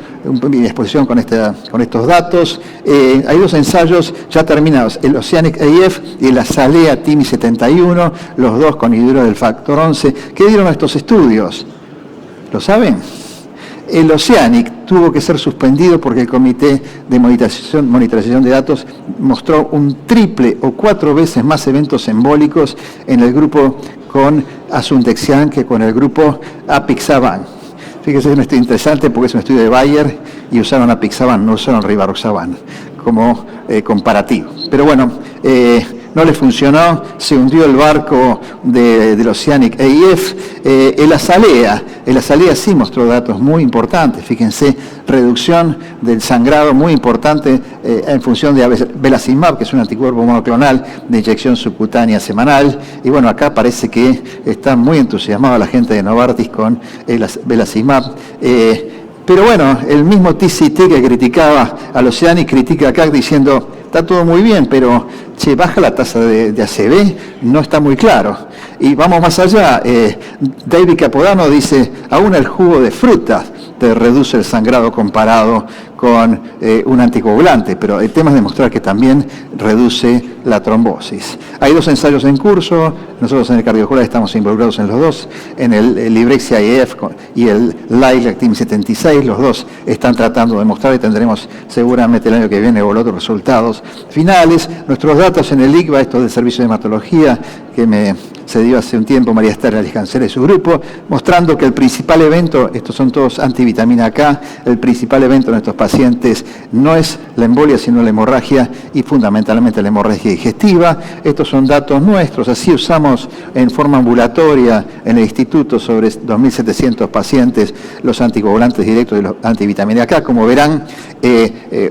Speaker 3: mi exposición con estos datos. Hay dos ensayos ya terminados, el Oceanic AF y el Azalea TIMI 71, los dos con inhibidores del factor 11. ¿Qué dieron a estos estudios? ¿Lo saben? El Oceanic tuvo que ser suspendido porque el Comité de Monitorización de Datos mostró un triple o 4 veces más eventos embólicos en el grupo con Asundexian que con el grupo Apixaban. Fíjese, es un estudio interesante porque es un estudio de Bayer y usaron Apixaban, no usaron Rivaroxaban como comparativo. Pero bueno, no le funcionó, se hundió el barco del Oceanic AF. El Azalea sí mostró datos muy importantes, fíjense, reducción del sangrado muy importante en función de Velacimab, que es un anticuerpo monoclonal de inyección subcutánea semanal. Y bueno, acá parece que está muy entusiasmada la gente de Novartis con el Velacimab. Pero bueno, el mismo TCT que criticaba al Oceanic critica acá diciendo, está todo muy bien, pero baja la tasa de ACV, no está muy claro. Y vamos más allá, David Capodano dice, aún el jugo de frutas te reduce el sangrado comparado con un anticoagulante, pero el tema es demostrar que también reduce la trombosis. Hay dos ensayos en curso, nosotros en el cardiovascular estamos involucrados en los dos, en el Librexia IF y el LILAC TIM 76, los dos están tratando de mostrar y tendremos seguramente el año que viene o los otros resultados finales. Nuestros datos en el ICVA, esto del Servicio de Hematología, que me cedió hace un tiempo María Esther Alcancera y su grupo, mostrando que el principal evento, estos son todos antivitamina K, el principal evento en estos pacientes no es la embolia, sino la hemorragia y fundamentalmente la hemorragia digestiva. Estos son datos nuestros, así usamos en forma ambulatoria en el instituto sobre 2.700 pacientes los anticoagulantes directos de los antivitamina K. Como verán,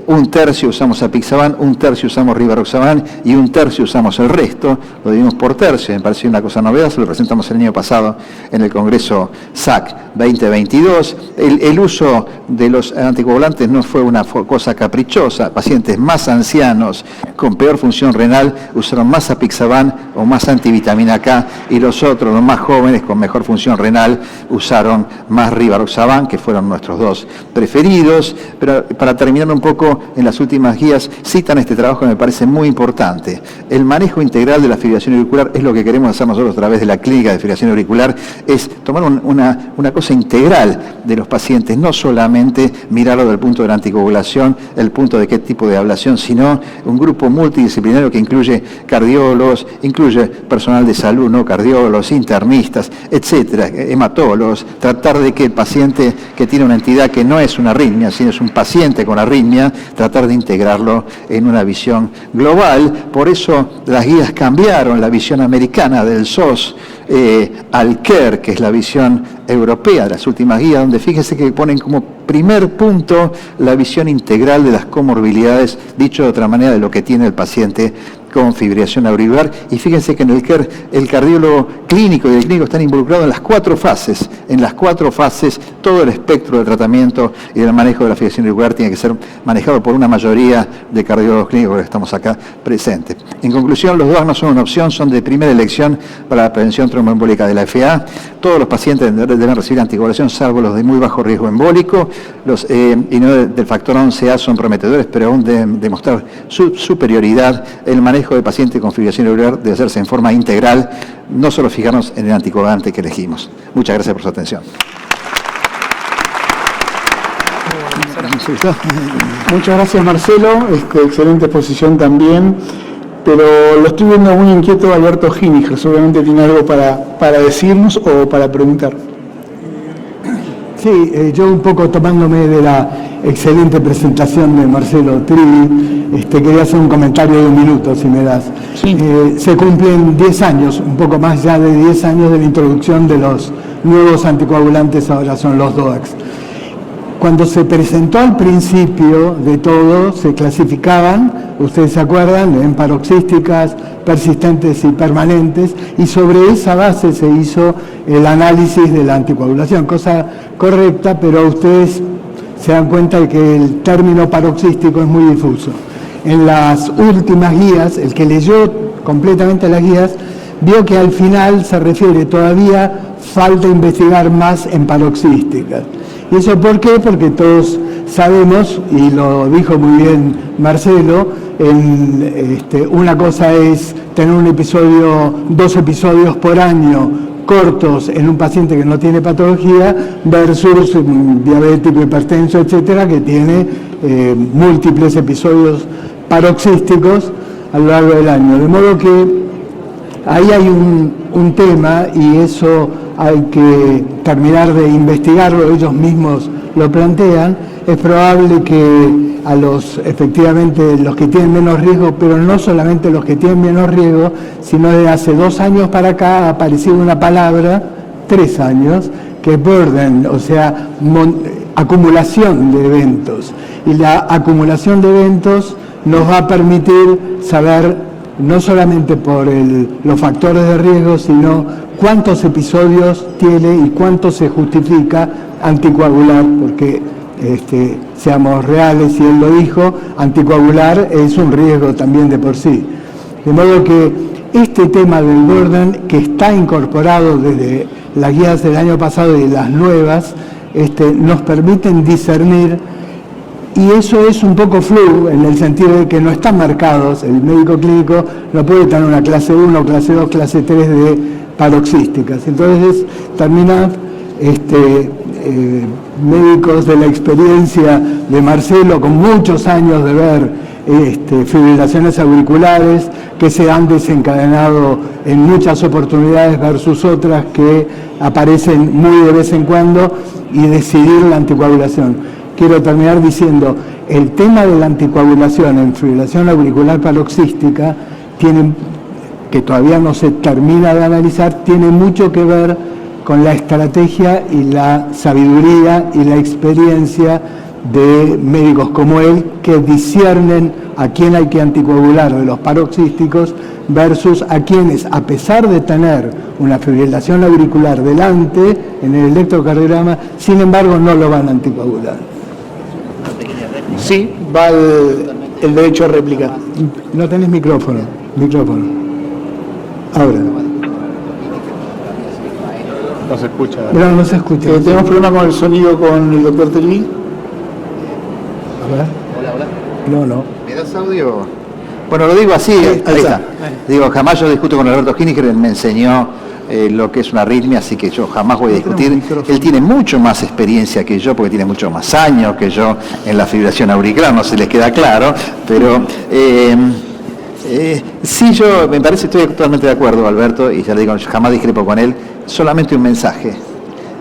Speaker 3: un tercio usamos Apixaban, un tercio usamos Rivaroxaban y un tercio usamos el resto, lo dividimos por tercio, me pareció una cosa novedosa, lo presentamos el año pasado en el Congreso SAC 2022. El uso de los anticoagulantes no fue una cosa caprichosa, pacientes más ancianos con peor función renal usaron más Apixaban o más antivitamina K y los otros, los más jóvenes con mejor función renal, usaron más Rivaroxaban, que fueron nuestros dos preferidos. Pero para terminar un poco, en las últimas guías citan este trabajo que me parece muy importante. El manejo integral de la fibrilación auricular es lo que queremos hacer nosotros a través de la clínica de fibrilación auricular, es tomar una cosa integral de los pacientes, no solamente mirarlo del punto de la anticoagulación, el punto de qué tipo de ablación, sino un grupo multidisciplinario que incluye cardiólogos, incluye personal de salud, no cardiólogos, internistas, etcétera, hematólogos, tratar de que el paciente que tiene una entidad que no es una arritmia, sino es un paciente con arritmia, tratar de integrarlo en una visión global. Por eso las guías cambiaron, la visión americana del SOS al CARE, que es la visión europea de las últimas guías, donde fíjese que ponen como primer punto la visión integral de las comorbilidades, dicho de otra manera, de lo que tiene el paciente con fibrilación auricular. Y fíjense que en el cardiólogo clínico y el clínico están involucrados en las 4 fases. En las 4 fases, todo el espectro del tratamiento y del manejo de la fibrilación auricular tiene que ser manejado por una mayoría de cardiólogos clínicos que estamos acá presentes. En conclusión, los DOAC no son una opción, son de primera elección para la prevención tromboembólica de la FA. Todos los pacientes deben recibir anticoagulación, salvo los de muy bajo riesgo embólico. Los inhibidores del factor 11A son prometedores, pero aún deben demostrar su superioridad. El manejo de pacientes con fibrilación auricular debe hacerse en forma integral, no solo fijarnos en el anticoagulante que elegimos. Muchas gracias por su atención.
Speaker 1: Muchas gracias, Marcelo. Excelente exposición también. Pero lo estoy viendo muy inquieto a Alberto Giniger. Seguramente tiene algo para decirnos o para preguntar.
Speaker 4: Sí, yo un poco tomándome de la excelente presentación de Marcelo Trivi, quería hacer un comentario de 1 minuto, si me das.
Speaker 1: Sí.
Speaker 4: Se cumplen 10 años, un poco más ya de 10 años de la introducción de los nuevos anticoagulantes, ahora son los DOACs. Cuando se presentó al principio de todo, se clasificaban, ustedes se acuerdan, en paroxísticas, persistentes y permanentes, y sobre esa base se hizo el análisis de la anticoagulación, cosa correcta, pero ustedes se dan cuenta de que el término paroxístico es muy difuso. En las últimas guías, el que leyó completamente las guías, vio que al final se refiere todavía falta investigar más en paroxísticas. ¿Y eso por qué? Porque todos sabemos, y lo dijo muy bien Marcelo, una cosa es tener 2 episodios por año cortos en un paciente que no tiene patología versus un diabético, hipertenso, etcétera, que tiene múltiples episodios paroxísticos a lo largo del año. De modo que ahí hay un tema, y eso hay que terminar de investigarlo, ellos mismos lo plantean. Es probable que efectivamente los que tienen menos riesgo, pero no solamente los que tienen menos riesgo, sino de hace 2 años para acá ha aparecido una palabra, 3 años, que es burden, o sea, acumulación de eventos. Y la acumulación de eventos nos va a permitir saber, no solamente por los factores de riesgo, sino cuántos episodios tiene y cuánto se justifica anticoagular, porque seamos reales, y él lo dijo, anticoagular es un riesgo también de por sí. De modo que este tema del burden, que está incorporado desde las guías del año pasado y las nuevas, nos permiten discernir. Y eso es un poco flu, en el sentido de que no están marcados. El médico clínico no puede tener una clase 1, clase 2, clase 3 de paroxísticas. Entonces termina médicos de la experiencia de Marcelo, con muchos años de ver fibrilaciones auriculares que se han desencadenado en muchas oportunidades versus otras que aparecen muy de vez en cuando, y decidir la anticoagulación. Quiero terminar diciendo, el tema de la anticoagulación en fibrilación auricular paroxística, que todavía no se termina de analizar, tiene mucho que ver con la estrategia y la sabiduría y la experiencia de médicos como él, que disciernen a quién hay que anticoagular de los paroxísticos versus a quienes, a pesar de tener una fibrilación auricular delante en el electrocardiograma, sin embargo no lo van a anticoagular.
Speaker 1: Sí, va el derecho a réplica.
Speaker 4: No tenés micrófono. Ahora.
Speaker 1: No se escucha.
Speaker 4: No, no se escucha.
Speaker 1: ¿Tenemos problema con el sonido con el doctor Trivi?
Speaker 4: A ver.
Speaker 3: Hola.
Speaker 4: No.
Speaker 3: ¿Me das audio? Bueno, lo digo así, ahí está. Digo, jamás yo discuto con Alberto Giniger, él me enseñó lo que es una arritmia, así que yo jamás voy a discutir. Él tiene mucho más experiencia que yo, porque tiene mucho más años que yo en la fibrilación auricular, no se les queda claro, pero sí, yo me parece, estoy totalmente de acuerdo, Alberto, y ya le digo, yo jamás discrepo con él. Solamente un mensaje: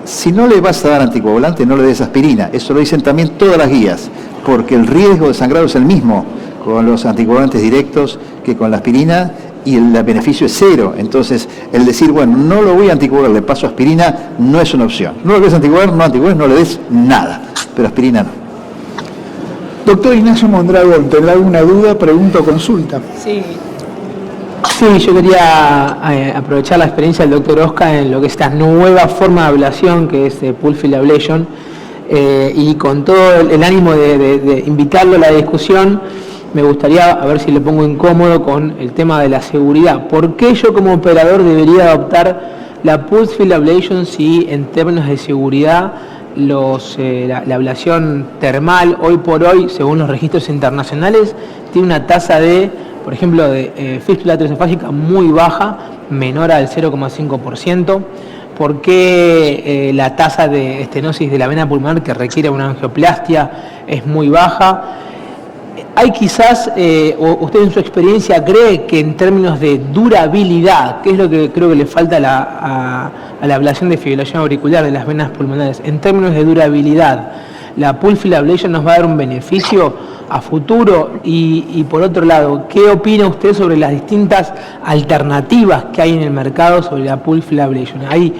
Speaker 3: si no le vas a dar anticoagulante, no le des aspirina. Eso lo dicen también todas las guías, porque el riesgo de sangrado es el mismo con los anticoagulantes directos que con la aspirina, y el beneficio es 0. Entonces, el decir, bueno, no lo voy a anticoagular, le paso aspirina, no es una opción. No lo quieres anticoagular, no le des nada, pero aspirina no.
Speaker 1: Doctor Ignacio Mondragón, ¿tendrá alguna duda, pregunta o consulta?
Speaker 5: Sí, Sí, yo quería aprovechar la experiencia del doctor Oscar en lo que es esta nueva forma de ablación que es Pulse Field Ablation, y con todo el ánimo de invitarlo a la discusión, me gustaría a ver si le pongo incómodo con el tema de la seguridad. ¿Por qué yo como operador debería adoptar la Pulse Field Ablation si en términos de seguridad la ablación termal hoy por hoy, según los registros internacionales, tiene una tasa de, por ejemplo, de fístula atriosofágica muy baja, menor al 0,5%? ¿Por qué la tasa de estenosis de la vena pulmonar que requiere una angioplastia es muy baja? Hay quizás, o usted en su experiencia cree que en términos de durabilidad, que es lo que creo que le falta a la ablación de fibrilación auricular de las venas pulmonares, en términos de durabilidad, la Pulse Field Ablation nos va a dar un beneficio a futuro? Y por otro lado, ¿qué opina usted sobre las distintas alternativas que hay en el mercado sobre la Pulse Field Ablation? ¿Hay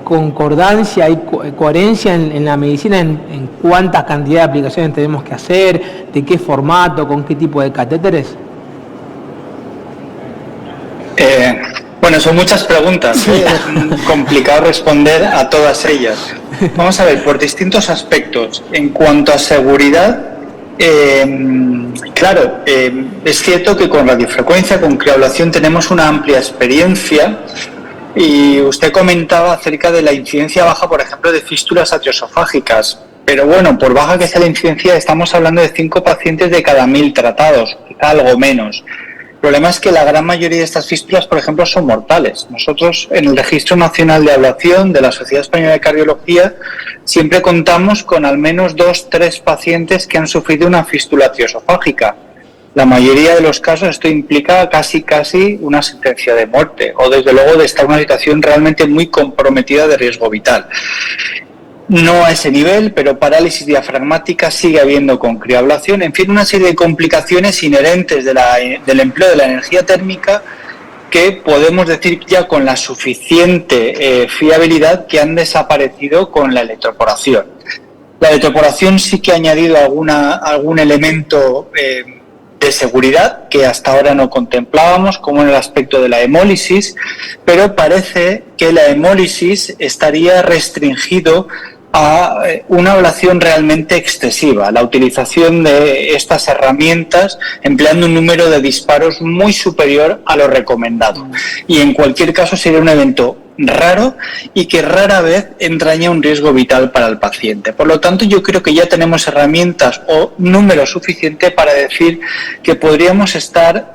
Speaker 5: concordancia, hay coherencia en la medicina en cuántas cantidad de aplicaciones tenemos que hacer, de qué formato, con qué tipo de catéteres?
Speaker 2: Bueno, son muchas preguntas, es complicado responder a todas ellas. Vamos a ver, por distintos aspectos. En cuanto a seguridad, claro, es cierto que con radiofrecuencia, con crioablación, tenemos una amplia experiencia. Y usted comentaba acerca de la incidencia baja, por ejemplo, de fístulas atriosofágicas. Pero bueno, por baja que sea la incidencia, estamos hablando de 5 pacientes de cada 1000 tratados, quizá algo menos. El problema es que la gran mayoría de estas fístulas, por ejemplo, son mortales. Nosotros, en el Registro Nacional de Ablación de la Sociedad Española de Cardiología, siempre contamos con al menos 2-3 pacientes que han sufrido una fístula atriosofágica. La mayoría de los casos esto implica casi una sentencia de muerte o desde luego de estar en una situación realmente muy comprometida de riesgo vital. No a ese nivel, pero parálisis diafragmática sigue habiendo con crioablación. En fin, una serie de complicaciones inherentes del empleo de la energía térmica que podemos decir ya con la suficiente fiabilidad que han desaparecido con la electroporación. La electroporación sí que ha añadido algún elemento de seguridad que hasta ahora no contemplábamos, como en el aspecto de la hemólisis, pero parece que la hemólisis estaría restringido a una ablación realmente excesiva, la utilización de estas herramientas empleando un número de disparos muy superior a lo recomendado. Y en cualquier caso sería un evento raro y que rara vez entraña un riesgo vital para el paciente. Por lo tanto, yo creo que ya tenemos herramientas o número suficiente para decir que podríamos estar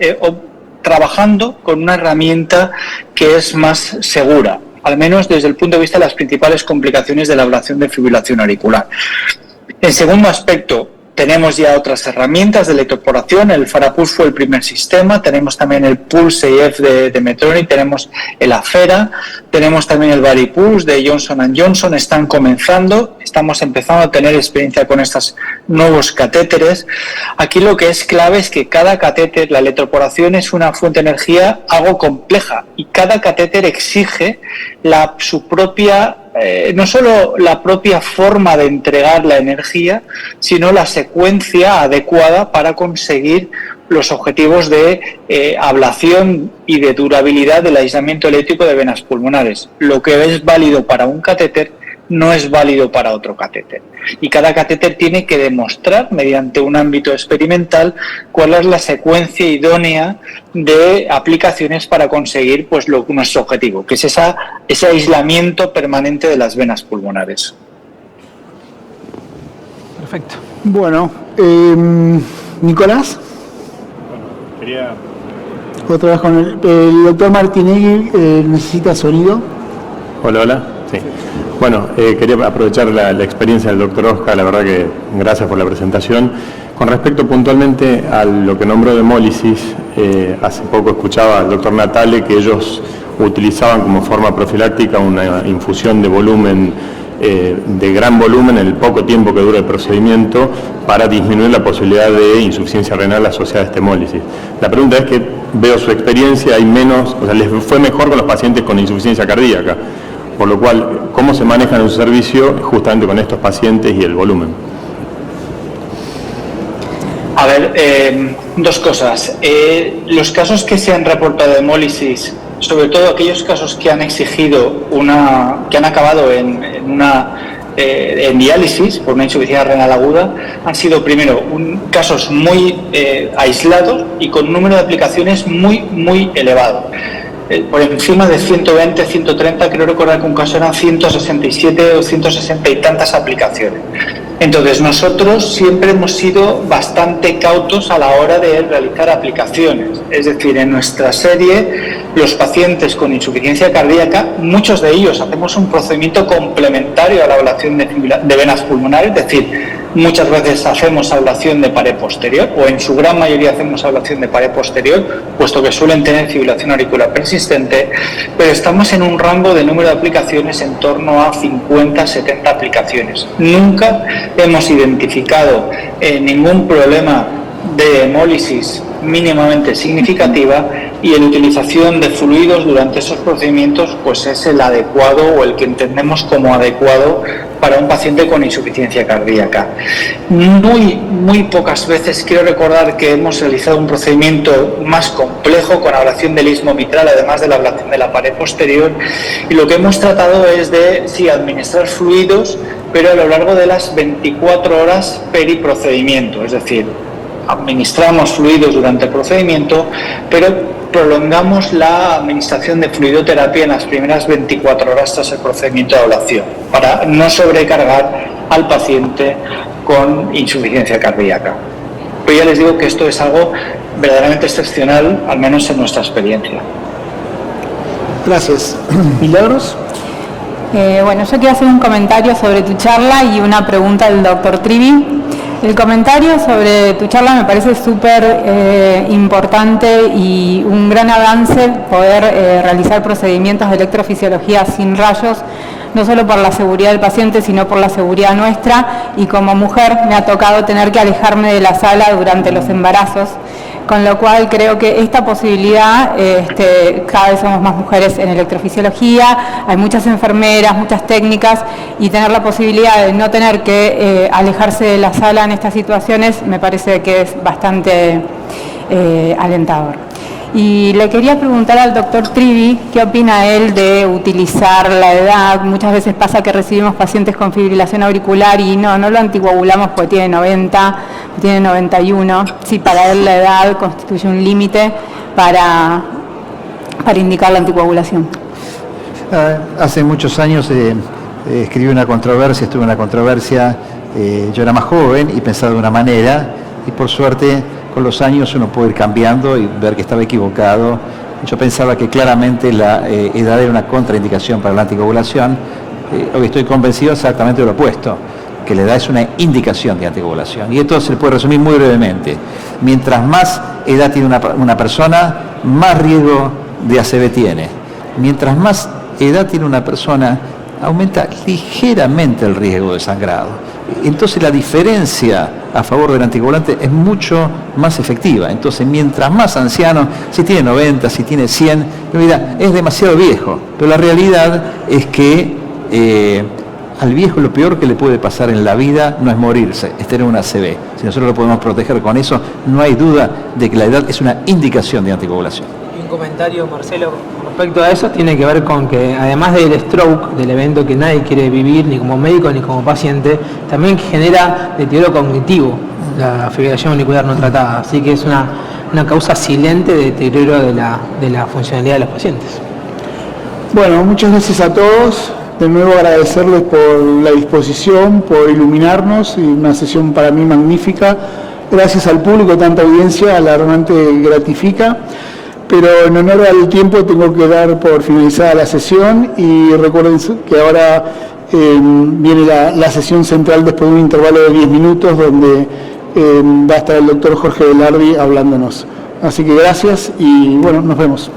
Speaker 2: trabajando con una herramienta que es más segura, al menos desde el punto de vista de las principales complicaciones de la ablación de fibrilación auricular. En segundo aspecto, tenemos ya otras herramientas de electroporación. El Farapulse fue el primer sistema. Tenemos también el Pulse EF de Medtronic, tenemos el Affera, tenemos también el VariPulse de Johnson & Johnson. Están comenzando, estamos empezando a tener experiencia con estos nuevos catéteres. Aquí lo que es clave es que cada catéter, la electroporación es una fuente de energía algo compleja y cada catéter exige su propia no solo la propia forma de entregar la energía, sino la secuencia adecuada para conseguir los objetivos de ablación y de durabilidad del aislamiento eléctrico de venas pulmonares. Lo que es válido para un catéter no es válido para otro catéter. Y cada catéter tiene que demostrar, mediante un ámbito experimental, cuál es la secuencia idónea de aplicaciones para conseguir nuestro objetivo, que es ese aislamiento permanente de las venas pulmonares.
Speaker 5: Perfecto.
Speaker 1: Bueno, Nicolás.
Speaker 6: Quería...
Speaker 1: Otra vez con el doctor Martinelli, necesita sonido.
Speaker 6: Hola, sí. Bueno, quería aprovechar la experiencia del doctor Oscar, la verdad que gracias por la presentación. Con respecto puntualmente a lo que nombró de hemólisis, hace poco escuchaba al doctor Natale que ellos utilizaban como forma profiláctica una infusión de volumen, de gran volumen, en el poco tiempo que dura el procedimiento, para disminuir la posibilidad de insuficiencia renal asociada a esta hemólisis. La pregunta es que veo su experiencia, hay menos, o sea, les fue mejor con los pacientes con insuficiencia cardíaca. Por lo cual, ¿cómo se maneja en un servicio justamente con estos pacientes y el volumen?
Speaker 2: A ver, dos cosas. Los casos que se han reportado de hemólisis, sobre todo aquellos casos que han exigido que han acabado en diálisis por una insuficiencia renal aguda, han sido primero casos muy aislados y con un número de aplicaciones muy elevado. Por encima de 120, 130, creo recordar que un caso eran 167 o 160 y tantas aplicaciones. Entonces, nosotros siempre hemos sido bastante cautos a la hora de realizar aplicaciones. Es decir, en nuestra serie, los pacientes con insuficiencia cardíaca, muchos de ellos hacemos un procedimiento complementario a la ablación de venas pulmonares, es decir, muchas veces hacemos ablación de pared posterior, o en su gran mayoría hacemos ablación de pared posterior, puesto que suelen tener fibrilación auricular persistente, pero estamos en un rango de número de aplicaciones en torno a 50, 70 aplicaciones. Nunca hemos identificado ningún problema de hemólisis mínimamente significativa, y la utilización de fluidos durante esos procedimientos pues es el adecuado o el que entendemos como adecuado para un paciente con insuficiencia cardíaca. Muy pocas veces quiero recordar que hemos realizado un procedimiento más complejo con ablación del istmo mitral, además de la ablación de la pared posterior, y lo que hemos tratado es de administrar fluidos, pero a lo largo de las 24 horas periprocedimiento, es decir, administramos fluidos durante el procedimiento, pero prolongamos la administración de fluidoterapia en las primeras 24 horas tras el procedimiento de ablación, para no sobrecargar al paciente con insuficiencia cardíaca. Pero ya les digo que esto es algo verdaderamente excepcional, al menos en nuestra experiencia.
Speaker 1: Gracias. ¿Milagros?
Speaker 7: Bueno, yo quiero hacer un comentario sobre tu charla y una pregunta del doctor Trivi. El comentario sobre tu charla me parece súper importante y un gran avance poder realizar procedimientos de electrofisiología sin rayos, no solo por la seguridad del paciente, sino por la seguridad nuestra, y como mujer me ha tocado tener que alejarme de la sala durante los embarazos, con lo cual creo que esta posibilidad, cada vez somos más mujeres en electrofisiología, hay muchas enfermeras, muchas técnicas, y tener la posibilidad de no tener que alejarse de la sala en estas situaciones me parece que es bastante alentador. Y le quería preguntar al doctor Trivi qué opina él de utilizar la edad. Muchas veces pasa que recibimos pacientes con fibrilación auricular y no lo anticoagulamos porque tiene 90, tiene 91. Si para él la edad constituye un límite para indicar la anticoagulación.
Speaker 3: Hace muchos años escribí una controversia, estuve en una controversia, yo era más joven y pensaba de una manera, y por suerte con los años uno puede ir cambiando y ver que estaba equivocado. Yo pensaba que claramente la edad era una contraindicación para la anticoagulación. Hoy estoy convencido exactamente de lo opuesto, que la edad es una indicación de anticoagulación. Y esto se puede resumir muy brevemente. Mientras más edad tiene una persona, más riesgo de ACV tiene. Mientras más edad tiene una persona, aumenta ligeramente el riesgo de sangrado. Entonces la diferencia a favor del anticoagulante es mucho más efectiva. Entonces, mientras más anciano, si tiene 90, si tiene 100, mira, es demasiado viejo. Pero la realidad es que al viejo lo peor que le puede pasar en la vida no es morirse, es tener una ACV. Si nosotros lo podemos proteger con eso, no hay duda de que la edad es una indicación de anticoagulación.
Speaker 5: Y un comentario, Marcelo, con respecto a eso, tiene que ver con que además del stroke, del evento que nadie quiere vivir, ni como médico ni como paciente, también genera deterioro cognitivo la fibrilación auricular no tratada. Así que es una causa silente de deterioro de la funcionalidad de los pacientes.
Speaker 1: Bueno, muchas gracias a todos. De nuevo agradecerles por la disposición, por iluminarnos, y una sesión para mí magnífica. Gracias al público, tanta audiencia, realmente gratifica. Pero en honor al tiempo tengo que dar por finalizada la sesión, y recuerden que ahora viene la sesión central después de un intervalo de 10 minutos donde va a estar el doctor Jorge Velardi hablándonos. Así que gracias y bueno, nos vemos.